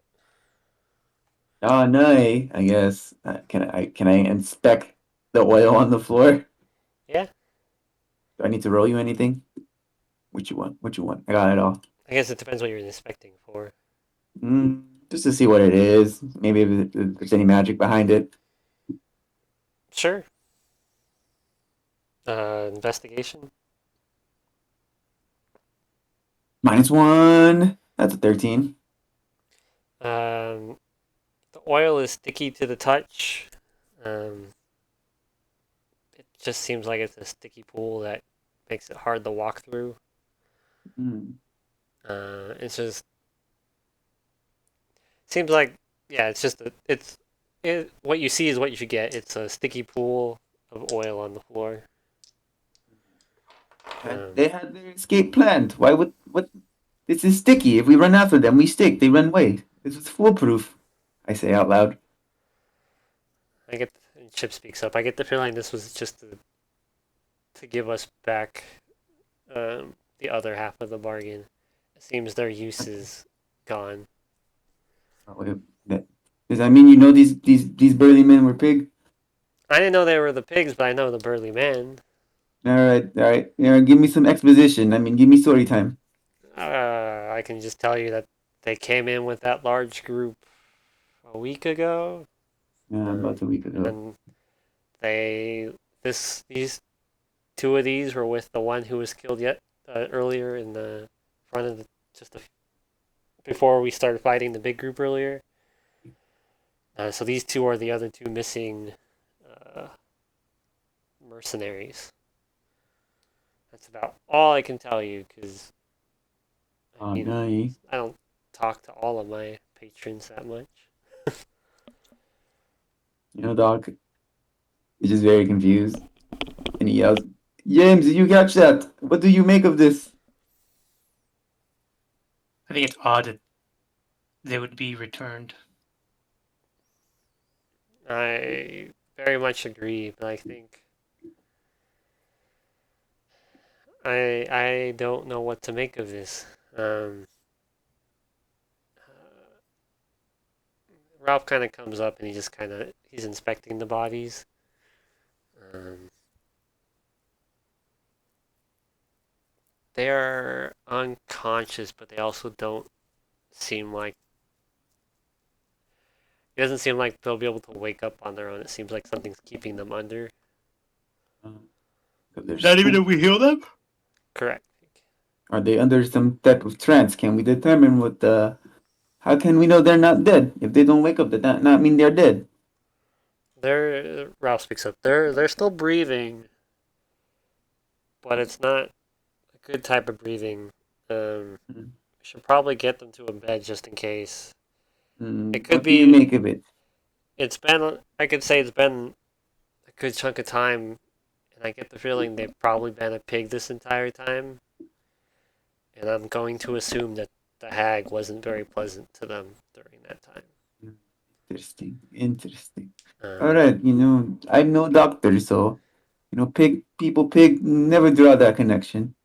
Oh no, I guess. Can I inspect the oil on the floor? Yeah, Do I need to roll you anything? What you want? What you want? I got it all. I guess it depends what you're inspecting for. Just to see what it is. Maybe if there's any magic behind it. Sure. Investigation. -1. That's a 13. Um, the oil is sticky to the touch. Um, it just seems like it's a sticky pool that makes it hard to walk through. Mm. It's just seems like yeah, it's just what you see is what you should get. It's a sticky pool of oil on the floor. They had their escape planned. Why would what? This is sticky. If we run after them, we stick. They run away. This is foolproof. I say out loud. I get and Chip speaks up. I get the feeling this was just to give us back the other half of the bargain. It seems their use is gone. Oh, does that mean you know these burly men were pig? I didn't know they were the pigs, but I know the burly man. All right, all right. Yeah, give me some exposition. I mean, give me story time. I can just tell you that they came in with that large group a week ago, About a week and ago. then they these two of these were with the one who was killed yet earlier in the front of the just a, before we started fighting the big group earlier. So these two are the other two missing uh, mercenaries. That's about all I can tell you because Oh, I nice. I don't talk to all of my patrons that much. Doc is just very confused, and he yells, "James, did you catch that? What do you make of this?" I think it's odd that they would be returned. I very much agree, but I think I don't know what to make of this. Ralph kind of comes up and he just he's inspecting the bodies. Um, they are unconscious, but they also don't seem like it doesn't seem like they'll be able to wake up on their own. It seems like something's keeping them under. Not even if we heal them? Correct. Are they under some type of trance? Can we determine what the? How can we know they're not dead? If they don't wake up, does that not mean they're dead? They're Ralph speaks up. They're still breathing, but it's not a good type of breathing. Mm. We should probably get them to a bed just in case. It could What do you be. make of it? It's been. I could say it's been a good chunk of time, and I get the feeling they've probably been a pig this entire time. And I'm going to assume that the hag wasn't very pleasant to them during that time. Interesting. Interesting. All Um, right. I'm no doctor, so pig never draw that connection.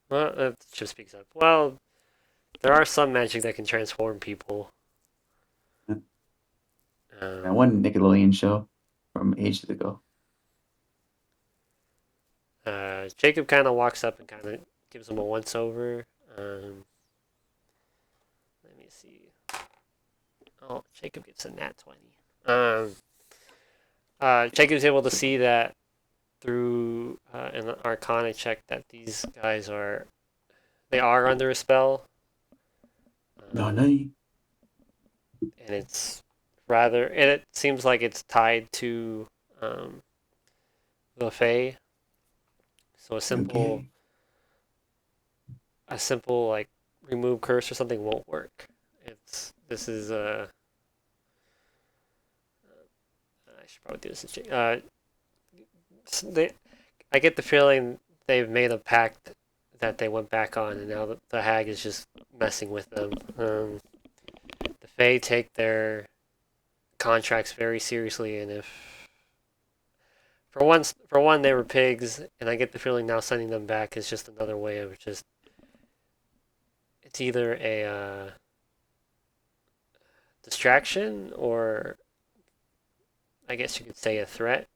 well, that just speaks up. Well, there are some magic that can transform people. That one Nickelodeon show from ages ago. Jacob kind of walks up and kind of gives him a once over. Let me see. Oh, Jacob gets a nat 20. Jacob's able to see that through an Arcana check that these guys they are under a spell. No, no. And it seems like it's tied to the Fae. So Okay. a simple like remove curse or something won't work. This is I should probably do this. I get the feeling they've made a pact that they went back on, and now the hag is just messing with them. The Fae take their contracts very seriously, and if for one they were pigs, and I get the feeling now sending them back is just another way of just it's either distraction, or I guess you could say a threat.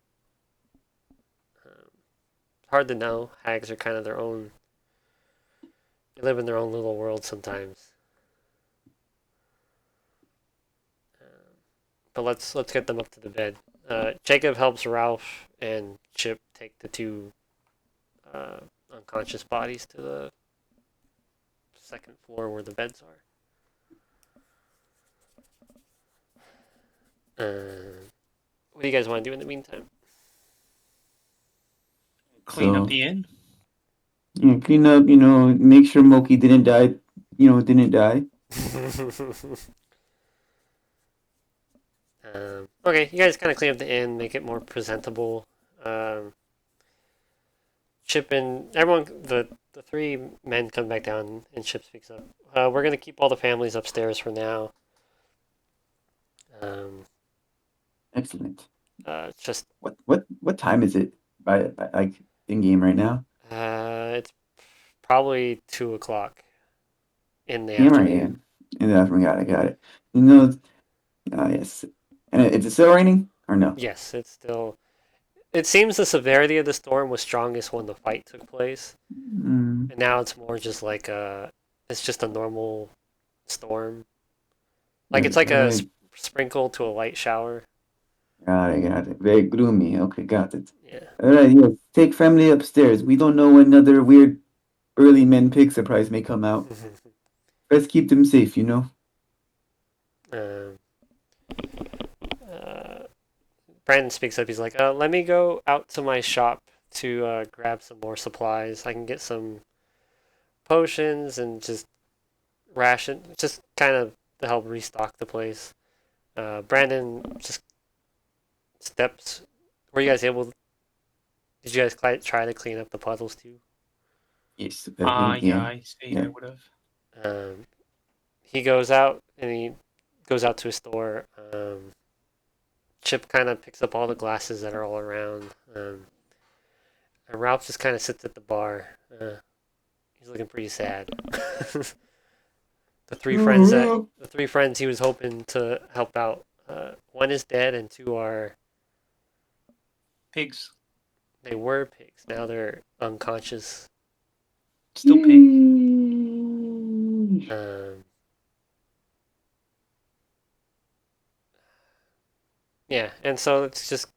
Hard to know. Hags are kind of their own. They live in their own little world sometimes. But let's get them up to the bed. Jacob helps Ralph and Chip take the two unconscious bodies to the second floor where the beds are. What do you guys want to do in the meantime? Clean up So, the inn. clean up, make sure Moki didn't die, didn't die. Okay, you guys kind of clean up the inn, make it more presentable. Chip and everyone, the three men come back down, and Chip speaks up. We're gonna keep all the families upstairs for now. Excellent. Just What time is it like in game right now? it's probably 2 o'clock in the PM or afternoon. AM? In the afternoon, got it. Yes. And it's still raining or no? Yes, it's still. It seems the severity of the storm was strongest when the fight took place, Mm, and now it's more just like it's just a normal storm. Like it's like a very, sprinkle to a light shower. got it. Very gloomy. Okay, got it. Yeah. All right, yes. Take family upstairs. We don't know when another weird early men pig surprise may come out. Let's keep them safe, um, uh, Brandon speaks up. He's like, "Let me go out to my shop to grab some more supplies. I can get some potions and just just kind of to help restock the place." Brandon just steps. Were you guys able? Did you guys try to clean up the puddles too? Yes. Yeah, I say Yeah. I would have. He goes out and he goes out to a store. Chip kind of picks up all the glasses that are all around. And Ralph just kind of sits at the bar. He's looking pretty sad. The three friends he was hoping to help out. One is dead, and two are Pigs. they were pigs. Now they're unconscious. Still pigs. Yeah, and so it's just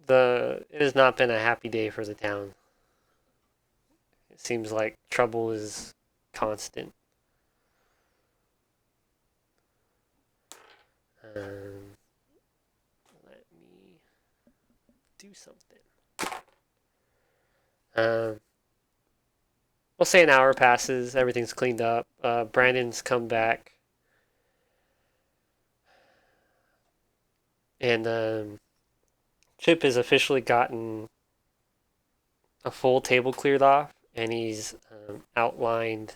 it has not been a happy day for the town. It seems like trouble is constant. Let me do something. We'll say an hour passes. Everything's cleaned up. Brandon's come back, and Chip has officially gotten a full table cleared off, and he's outlined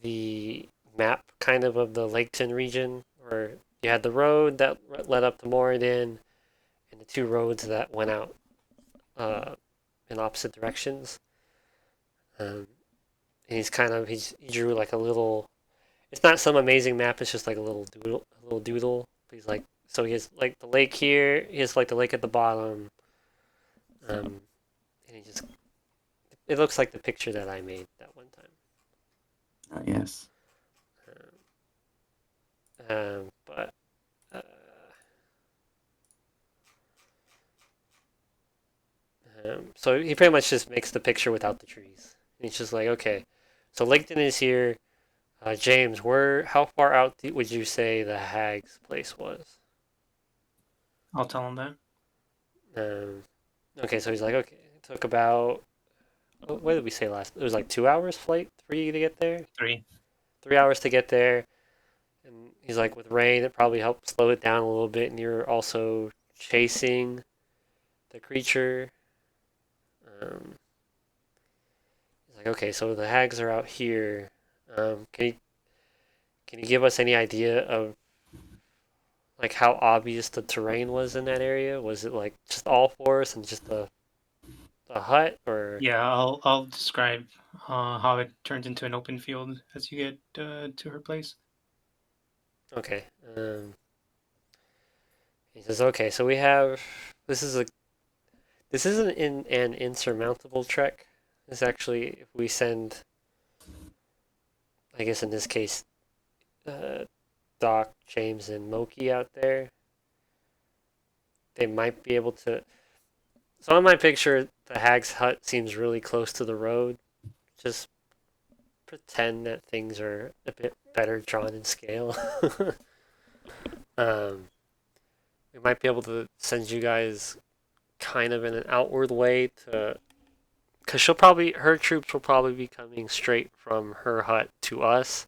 the map kind of the Laketon region, where you had the road that led up to Moradin, and the two roads that went out in opposite directions. And he drew like a little. It's not some amazing map. It's just like a little doodle. But he's like, so he has like the lake here. He has like the lake at the bottom. And he just. It looks like the picture that I made that one time. Yes. But so he pretty much just makes the picture without the trees. And he's just like, okay, so Laketon is here. James, how far out would you say the hag's place was? I'll tell him that. Okay, so he's like, okay, it took about. What did we say last? It was like 2 hours flight, 3 to get there. 3. 3 hours to get there, and he's like, with rain, it probably helped slow it down a little bit, and you're also chasing the creature. He's like, okay, so the hags are out here. Can you give us any idea of like how obvious the terrain was in that area? Was it like just all forest and just a hut, or? Yeah, I'll describe how it turns into an open field as you get to her place. Okay. He says, okay, so we have this isn't an insurmountable trek. It's actually if we send, I guess in this case, uh, Doc, James, and Moki out there, they might be able to. So on my picture, the hag's hut seems really close to the road. Just pretend that things are a bit better drawn in scale. um, we might be able to send you guys kind of in an outward way to, because her troops will probably be coming straight from her hut to us.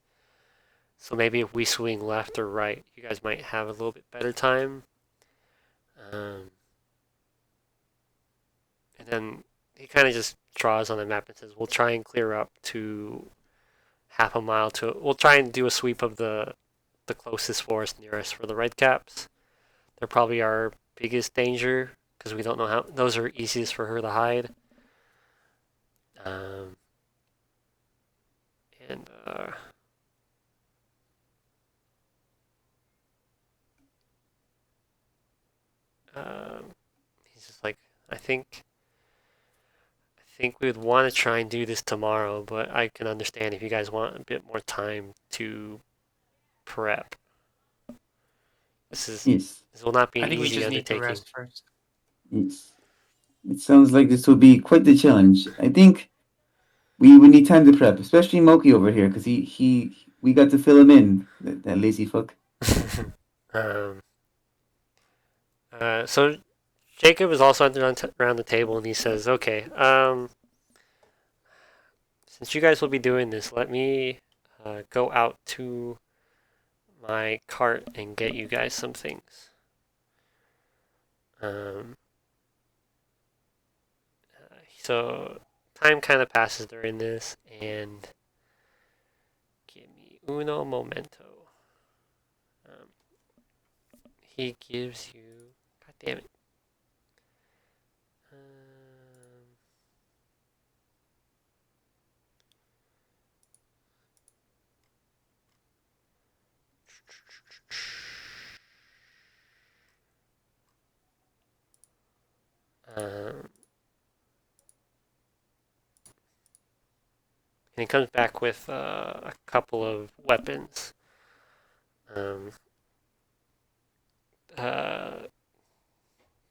So maybe if we swing left or right, you guys might have a little bit better time. And then he kind of just draws on the map and says, "We'll try and clear up to half a mile to. We'll try and do a sweep of the closest forest nearest for the red caps. They're probably our biggest danger because we don't know how. Those are easiest for her to hide. Um, and he's just like, I think we would want to try and do this tomorrow, but I can understand if you guys want a bit more time to prep. This Yes. will not be I an think we easy just need to undertaking. rest first. Yes. It sounds like this will be quite the challenge. I think we would need time to prep, especially Moki over here, because we got to fill him in. That lazy fuck. um, so Jacob is also around the table, and he says, "Okay, since you guys will be doing this, let me go out to my cart and get you guys some things." Um, so time kind of passes during this, and give me uno momento. Um, he gives you, god damn it. Um, and he comes back with a couple of weapons. Um, uh,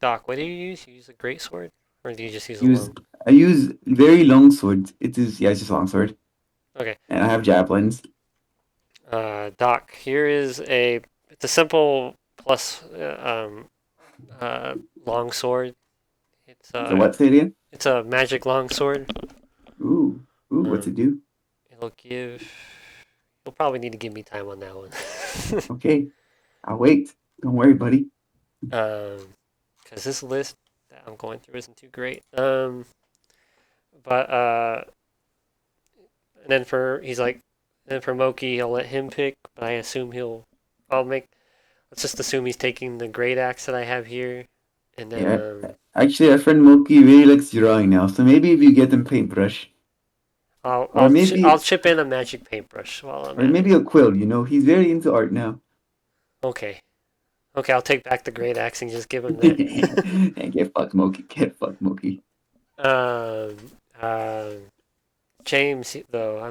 Doc, what do you use? You use a great sword, or do you just use a long? I use very long swords. It is it's just a long sword. Okay. And I have javelins. Doc, here is it's a simple plus long sword. The what say it again? It's a magic long sword. Ooh, what's it do? It'll give. You'll probably need to give me time on that one. Okay, I'll wait. Don't worry, buddy. Because this list that I'm going through isn't too great. But and then for Moki, I'll let him pick. But I assume I'll make. Let's just assume he's taking the great axe that I have here, and then Yeah, actually, our friend Moki really likes drawing now, so maybe if you get them paintbrush, I'll chip in a magic paintbrush while I'm or at maybe it. a quill. He's very into art now. Okay. Okay, I'll take back the great axe and just give him that. And get fucked, Moki. Get fucked, Moki. um, uh, James, though,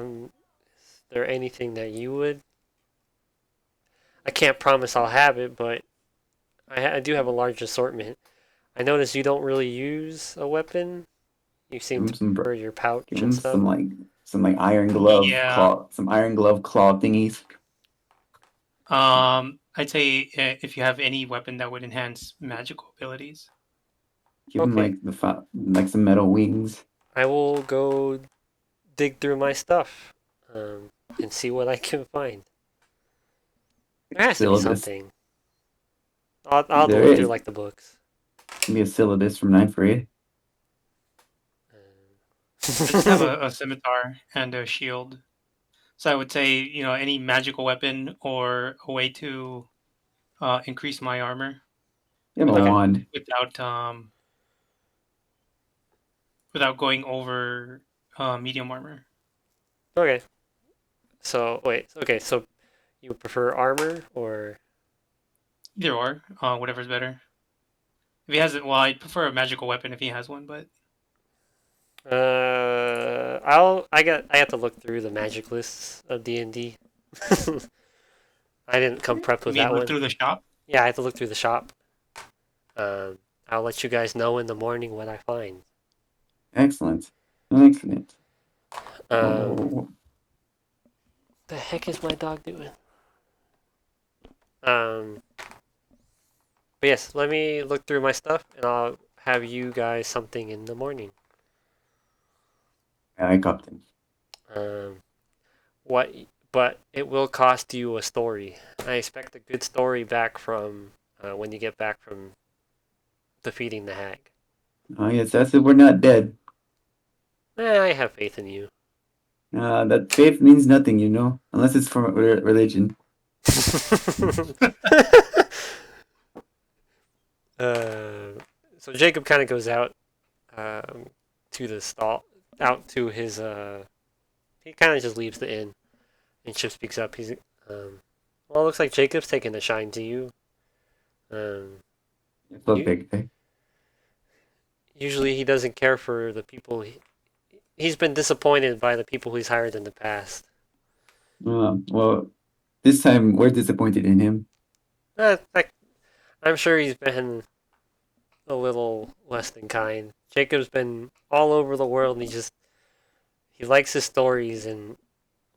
is there anything that you would? I can't promise I'll have it, but I do have a large assortment. I notice you don't really use a weapon. You seem to prefer your pouch Give and him stuff. some iron glove Yeah. claw thingies. I'd say if you have any weapon that would enhance magical abilities. Give him like some metal wings. I will go dig through my stuff and see what I can find. There has to be something. I'll look through like the books. Give me a syllabus from 9th grade. I just have a scimitar and a shield. So I would say, any magical weapon or a way to increase my armor. You have a wand. Without going over medium armor. Okay. So wait. Okay. So You would prefer armor or? Either or, whatever's better. If he has it, well, I'd prefer a magical weapon if he has one, but I have to look through the magic lists of D&D. I didn't come prepped you with mean that look one. through the shop? Yeah, I have to look through the shop. I'll let you guys know in the morning what I find. Excellent. Excellent. Um, the heck is my dog doing? But yes, let me look through my stuff, and I'll have you guys something in the morning. I Captain. What? But it will cost you a story. I expect a good story back from when you get back from defeating the hag. Oh yes, that's if we're not dead. I have faith in you. That faith means nothing, you know, unless it's from religion. So Jacob kind of goes out to the stall, out to his. He kind of just leaves the inn, and Chip speaks up. He's, well, it looks like Jacob's taking a shine to you. It's a big thing. Usually, he doesn't care for the people. He's been disappointed by the people he's hired in the past. Well, this time we're disappointed in him. I'm sure he's been a little less than kind. Jacob's been all over the world, and he likes his stories. And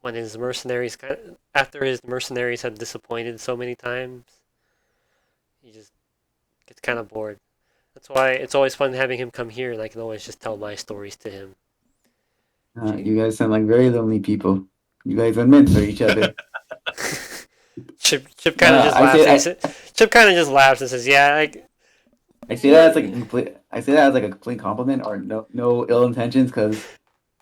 when his mercenaries, after his mercenaries have disappointed so many times, he just gets kind of bored. That's why it's always fun having him come here, and I can always just tell my stories to him. You guys sound like very lonely people. You guys are meant for each other. Chip kind of just laughs. Chip kind of just laughs and says, "Yeah, I say that as like a complete. I say that as like a complete compliment or no ill intentions because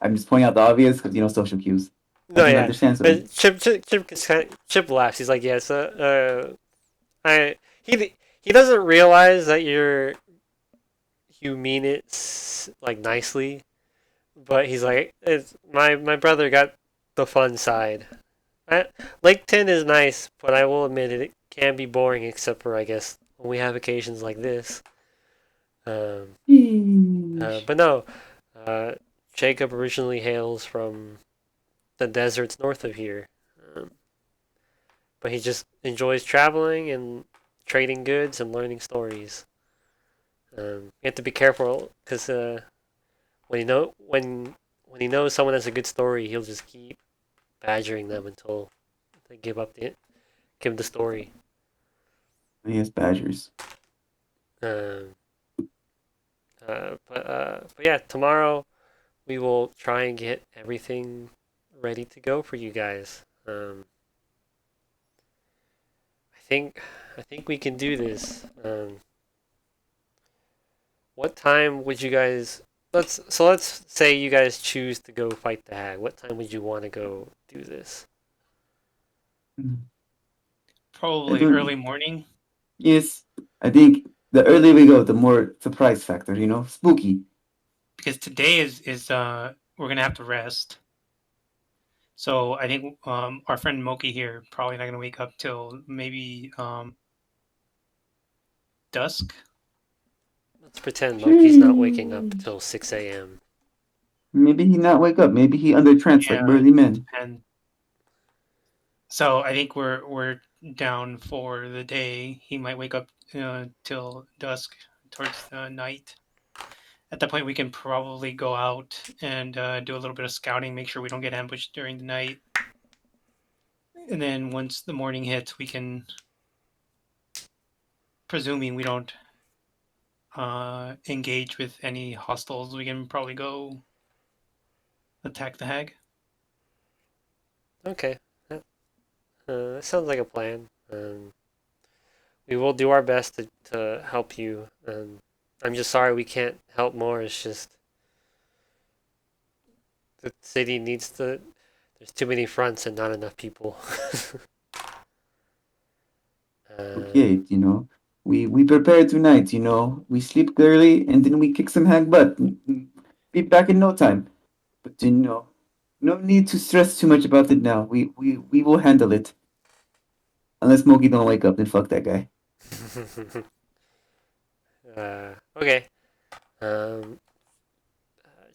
I'm just pointing out the obvious because you know social cues. No, yeah. Understand. So But Chip laughs. He's like, "Yeah, so he doesn't realize that you mean it like nicely, but he's like, it's my brother got the fun side. Lake Tin is nice, but I will admit it can be boring, except for I guess when we have occasions like this. But no, Jacob originally hails from the deserts north of here, but he just enjoys traveling and trading goods and learning stories. You have to be careful because when he knows someone has a good story, he'll just keep badgering them until they give him the story. Yes, badgers. But yeah, tomorrow we will try and get everything ready to go for you guys. I think we can do this. What time would you guys? Let's say you guys choose to go fight the hag. What time would you want to go do this? Probably early morning. Yes, I think the earlier we go, the more surprise factor. You know, spooky. Because today is we're gonna have to rest. So I think our friend Moki here probably not gonna wake up till maybe dusk. Let's pretend Moki's not waking up until 6 a.m. Maybe he not wake up. Maybe he under trance like burly men. And so I think we're down for the day. He might wake up till dusk, towards night. At that point, we can probably go out and do a little bit of scouting, make sure we don't get ambushed during the night. And then once the morning hits, we can, presuming we don't engage with any hostiles, we can probably go attack the hag. Okay, that sounds like a plan. We will do our best to help you. I'm just sorry we can't help more. It's just the city needs to. There's too many fronts and not enough people. Okay, you know, we prepare tonight. You know, we sleep early and then we kick some hag butt. Be back in no time. But you know, no need to stress too much about it now. We will handle it. Unless Smokey don't wake up, then fuck that guy. Okay.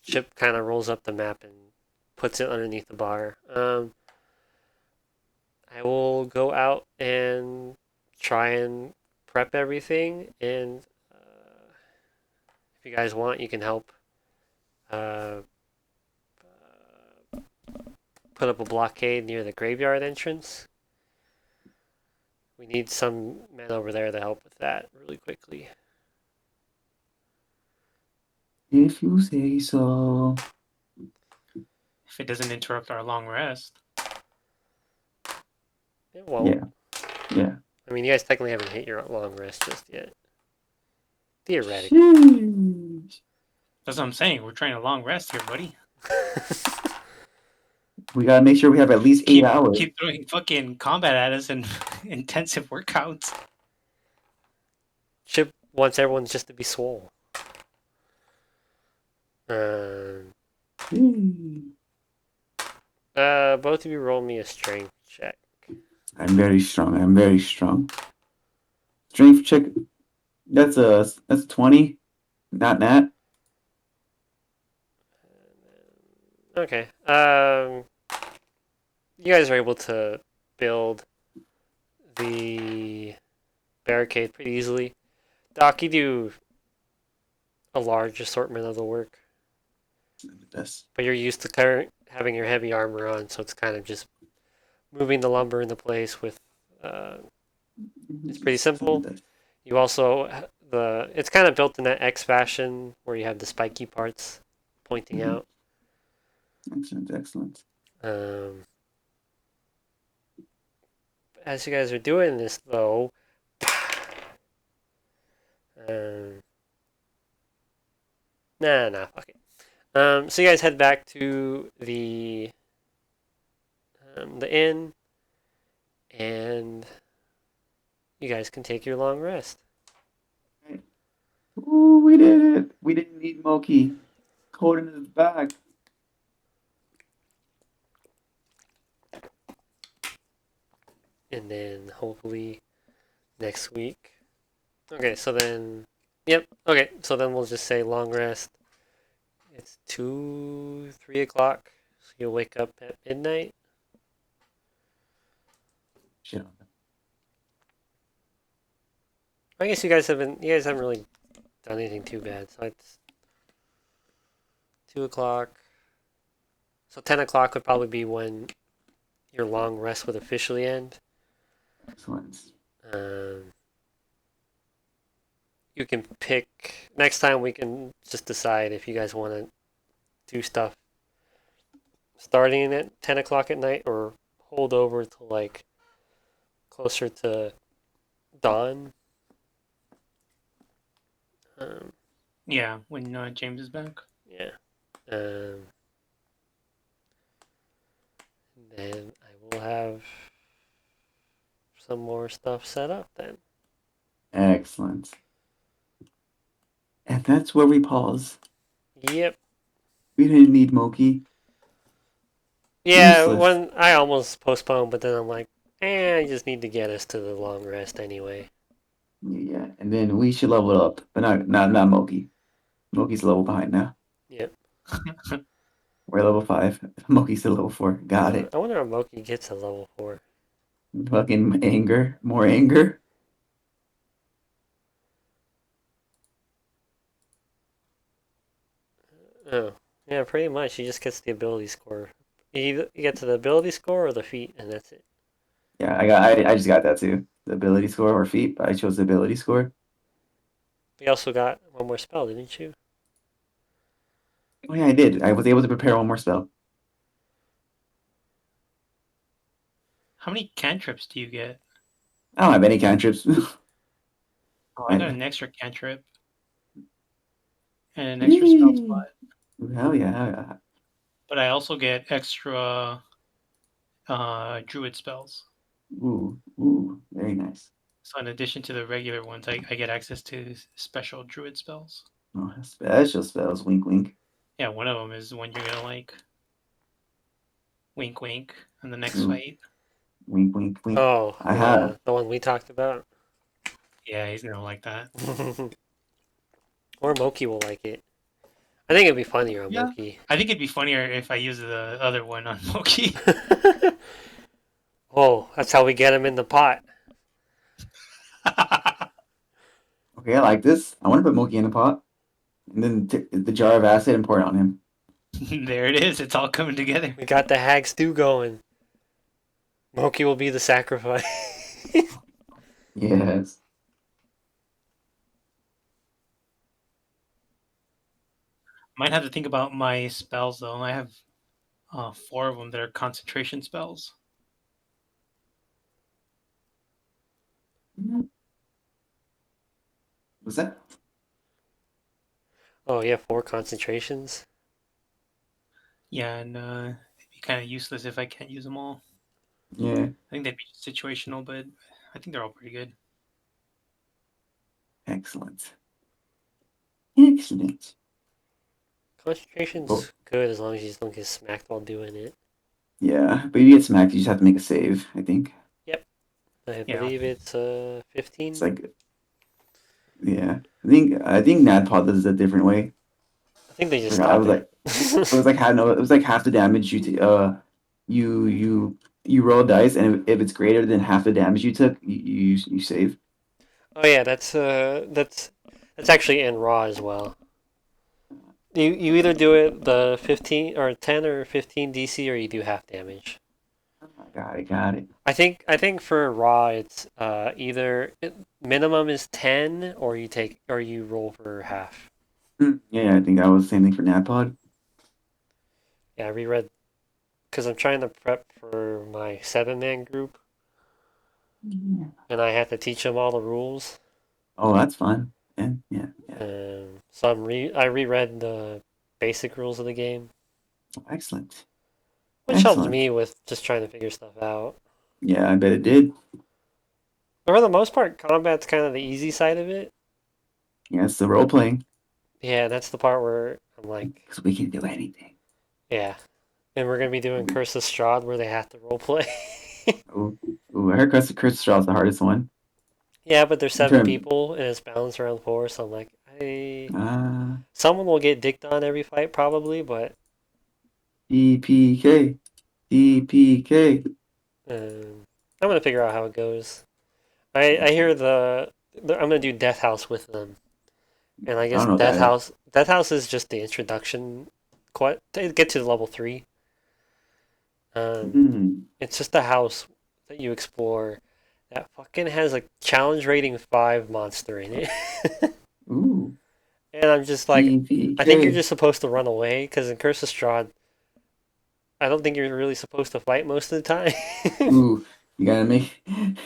Chip kind of rolls up the map and puts it underneath the bar. I will go out and try and prep everything, and if you guys want, you can help uh, put up a blockade near the graveyard entrance. We need some men over there to help with that really quickly. If you say so. If it doesn't interrupt our long rest. It won't. Yeah. I mean, you guys technically haven't hit your long rest just yet. Theoretically. Sheesh. That's what I'm saying. We're trying a long rest here, buddy. We gotta make sure we have at least 8 hours. Keep throwing fucking combat at us and intensive workouts. Chip wants everyone just to be swole. Both of you roll me a strength check. I'm very strong. Strength check. That's 20. Not nat. Okay. You guys are able to build the barricade pretty easily. Doc, you do a large assortment of the work, Yes. but you're used to having your heavy armor on, so it's kind of just moving the lumber into place with. It's pretty simple. You also it's kind of built in that X fashion where you have the spiky parts pointing out. Excellent. As you guys are doing this, though, fuck it. So you guys head back to the inn, and you guys can take your long rest. Ooh, we did it. We didn't need Moki. Cold in his back. And then hopefully next week. Okay, so then. Yep, okay, so then we'll just say long rest. It's 2, 3 o'clock, so you'll wake up at midnight. Shit. I guess you guys haven't really done anything too bad, so it's 2 o'clock. So 10 o'clock would probably be when your long rest would officially end. Excellent. You can pick next time. We can just decide if you guys want to do stuff starting at 10 o'clock at night or hold over to like closer to dawn. Yeah, when James is back. Yeah. Then I will have some more stuff set up then. Excellent. And that's where we pause. Yep. We didn't need Moki. Yeah, Useless. when I almost postponed, but then I'm like, I just need to get us to the long rest anyway. Yeah, and then we should level up, but not Moki. Moki's level behind now. Yep. We're level 5. Moki's still level 4. Got it. I wonder how Moki gets to level 4. Fucking anger. More anger. Oh, yeah, pretty much. He just gets the ability score. You get to the ability score or the feat, and that's it. Yeah, I just got that too. The ability score or feat, but I chose the ability score. You also got one more spell, didn't you? Oh yeah, I did. I was able to prepare one more spell. How many cantrips do you get? I don't have any cantrips. Oh, I got an extra cantrip. And an extra spell slot. Hell yeah. But I also get extra druid spells. Ooh, very nice. So in addition to the regular ones, I get access to special druid spells. Oh, special spells. Wink, wink. Yeah, one of them is the one you're gonna like. Wink, wink. In the next Ooh. fight. Wink, wink, wink. Oh, I have. the one we talked about. Yeah, he's gonna like that. Or Moki will like it. I think it'd be funnier on Yeah. Moki. I think it'd be funnier if I use the other one on Moki. Oh, that's how we get him in the pot. Okay, I like this. I want to put Moki in a pot, and then the jar of acid and pour it on him. There it is. It's all coming together. We got the hag stew going. Moki will be the sacrifice. Yes. Might have to think about my spells though. I have 4 of them that are concentration spells. What's that? Oh, yeah, 4 concentrations. Yeah, and it'd be kind of useless if I can't use them all. Yeah. I think they'd be situational, but I think they're all pretty good. Excellent. Excellent. Concentration's Oh, good as long as you don't get smacked while doing it. yeah, but if you get smacked, you just have to make a save, I think. I Yeah. believe it's 15. It's like, yeah. I think NADPOD does it a different way. I think they just Like, I stop was like, it. it was like it was like half the damage you roll dice, and if it's greater than half the damage you took, you save. Oh yeah, that's actually in Raw as well. You either do it the 15 or 10 or 15 DC or you do half damage. Got it. I think for Raw it's either minimum is 10 or you roll for half. Yeah, I think that was the same thing for NADPOD. Yeah, I reread because I'm trying to prep for my 7-man group Yeah. and I have to teach them all the rules. Oh, that's fun. Yeah. So I reread the basic rules of the game, Excellent. which helps Excellent. me with just trying to figure stuff out. Yeah, I bet it did. But for the most part, combat's kind of the easy side of it. Yeah, it's the role playing Yeah, that's the part where I'm like, because we can do anything. yeah. And we're gonna be doing Curse of Strahd where they have to roleplay. Ooh, I heard Curse Straw is the hardest one. Yeah, but there's In 7 term, people and it's balanced around 4, so I'm like, uh, someone will get dicked on every fight probably, but EPK, EPK. I'm gonna figure out how it goes. I hear I'm gonna do Death House with them, and I I guess don't know Death House is just the introduction, quite to get to level 3. Mm, It's just a house that you explore that fucking has a challenge rating 5 monster in it. ooh, And I'm just like, I think you're EPK. just supposed to run away because in Curse of Strahd, I don't think you're really supposed to fight most of the time. Ooh, you gotta make, you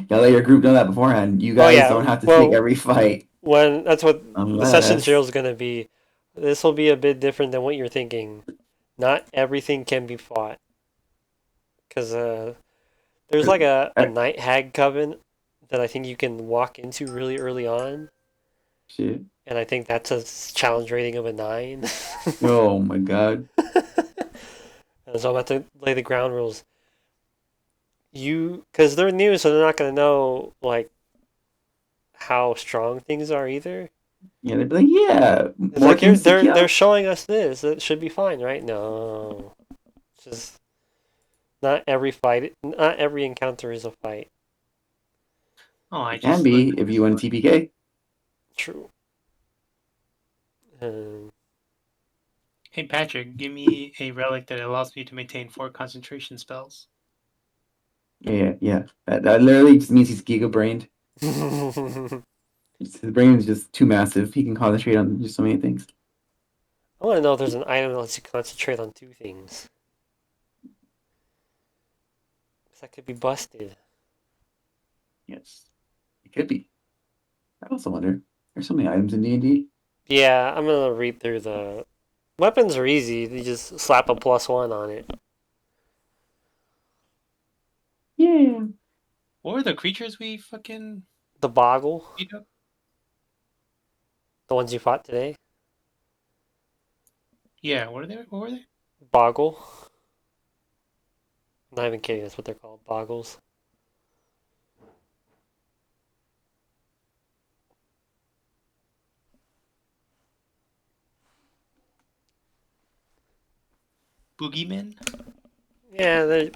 gotta let your group know that beforehand. You Oh guys yeah, don't have to take well, every fight when that's what the session unless. zero is gonna be. This will be a bit different than what you're thinking. Not everything can be fought because there's like a Uh, night hag coven that I think you can walk into really early on, Shit. and I think that's a challenge rating of a 9. Oh my God. And so I'm about to lay the ground rules. Because they're new, so they're not gonna know like how strong things are either. Yeah, they'd be like, yeah, It's more like things to they're kill. showing us this. It should be fine, right? No, it's just not every encounter is a fight. Oh, I It can just looked be at if this you want one. TPK. True. Um, Hey Patrick, give me a relic that allows me to maintain 4 concentration spells. Yeah. That literally just means he's giga brained. I His brain is just too massive. He can concentrate on just so many things. want to know if there's an item that lets you concentrate on 2 things. 'Cause that could be busted. Yes, it could be. I also wonder. There's so many items in D&D. Yeah, I'm gonna read through the weapons are easy. You just slap a +1 on it. Yeah. What were the creatures we fucking The boggle, beat up? the ones you fought today. Yeah, what are they? What were they? Boggle. Not even kidding. That's what they're called. Boggles. Boogeyman? Yeah,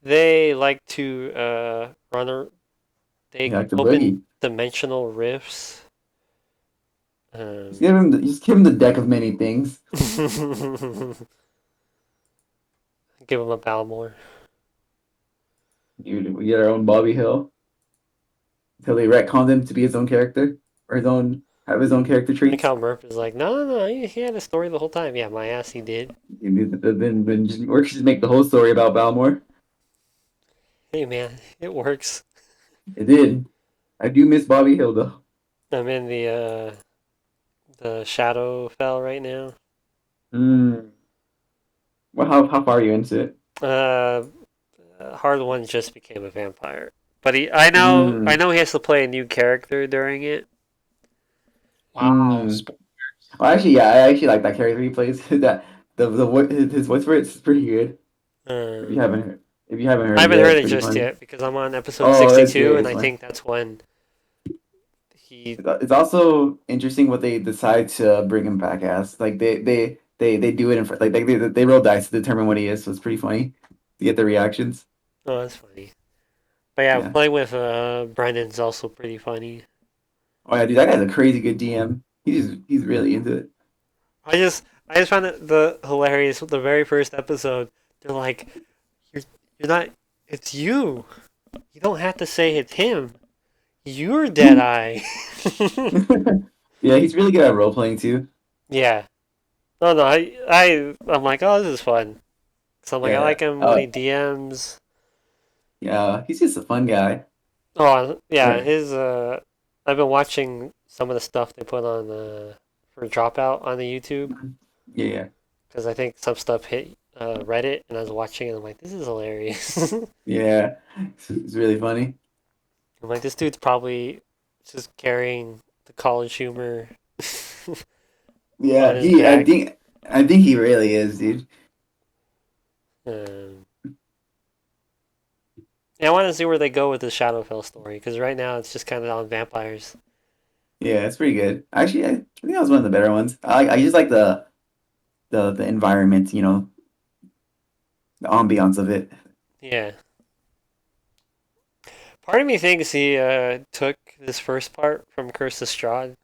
they like to You they like the open boogie. dimensional rifts. Just give him the deck of many things. Give him a Balmore. We get our own Bobby Hill until they retcon him to be his own character or have his own character Like traits. how Murph is like, no, he had a story the whole time. Yeah, my ass, he did. Then just or just make the whole story about Balmore. Hey man, it works. It did. I do miss Bobby Hill though. I'm in the Shadowfell right now. Mm. Well, how far are you into it? Uh, Hard One just became a vampire, but I Mm. know he has to play a new character during it. Wow. Mm. Well, actually, yeah, I actually like that character he plays. That his voice for it's pretty good. If you Um, haven't heard, if you haven't I heard it haven't yet, heard it's it pretty just funny. yet because I'm on episode Oh, it's 62, great. and It's I funny. think that's when he. It's also interesting what they decide to bring him back as. Like they do it in front. Like they roll dice to determine what he is. So it's pretty funny to get the reactions. Oh, that's funny. But yeah, Yeah. playing with Brendan's also pretty funny. Oh yeah, dude, that guy's a crazy good DM. He's really into it. I just found it the hilarious. The very first episode, they're like, "You're you're not. It's you. You don't have to say it's him. You're Deadeye." Yeah, he's really good at role playing too. Yeah. No, I'm like, oh, this is fun. So I'm like, I Yeah. like him when he Oh DMs. yeah, he's just a fun guy. Oh, yeah, Right. his I've been watching some of the stuff they put on for Dropout on the YouTube Yeah, yeah, because I think some stuff hit Reddit and I was watching it. And I'm like, this is hilarious. yeah. It's really funny. I'm like, this dude's probably just carrying the college humor on Yeah, his back. I think he really is, dude. Um, yeah, I want to see where they go with the Shadowfell story because right now it's just kind of on vampires. Yeah, it's pretty good. Actually, I think that was one of the better ones. I just like the environment, the ambiance of it. Yeah. Part of me thinks he took this first part from Curse of Strahd.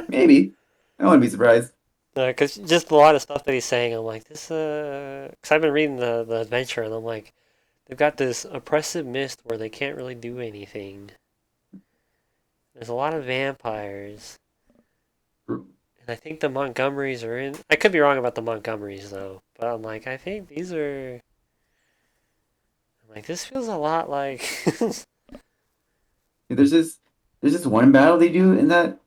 Maybe. I wouldn't be surprised. Because just a lot of stuff that he's saying, I'm like, this, because I've been reading the adventure, and I'm like, they've got this oppressive mist where they can't really do anything. There's a lot of vampires. And I think the Montgomerys are in. I could be wrong about the Montgomerys, though. But I'm like, I think these are. I'm like, this feels a lot like. There's this one battle they do in that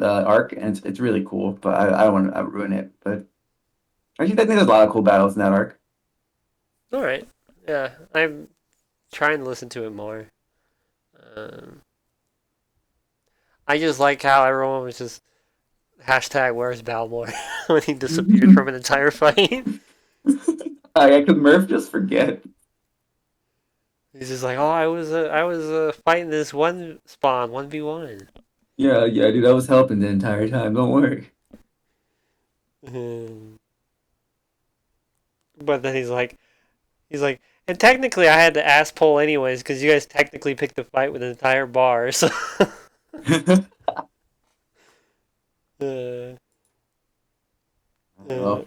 arc, and it's really cool. But I don't want to ruin it. But actually, I think there's a lot of cool battles in that arc. Alright. Yeah, I'm trying to listen to it more. Um, I just like how everyone was just hashtag where's Balmore when he disappeared from an entire fight. I could Murph just forget. He's just like, oh, I was fighting this one spawn 1v1. Yeah, yeah, dude, I was helping the entire time. Don't worry. But then he's like, and technically I had to ass pull anyways because you guys technically picked the fight with an entire bar. So uh, uh, Well,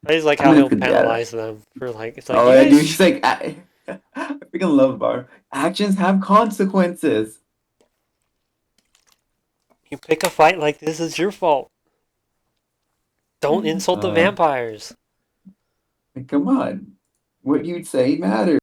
I just like I'm how gonna he'll forget it. penalize them for like it's like Oh, you yeah, dude, guys she's like, I freaking love Bar. Actions have consequences. you pick a fight like this, it's your fault. Don't insult the Uh, vampires. Come on. What you'd say matters.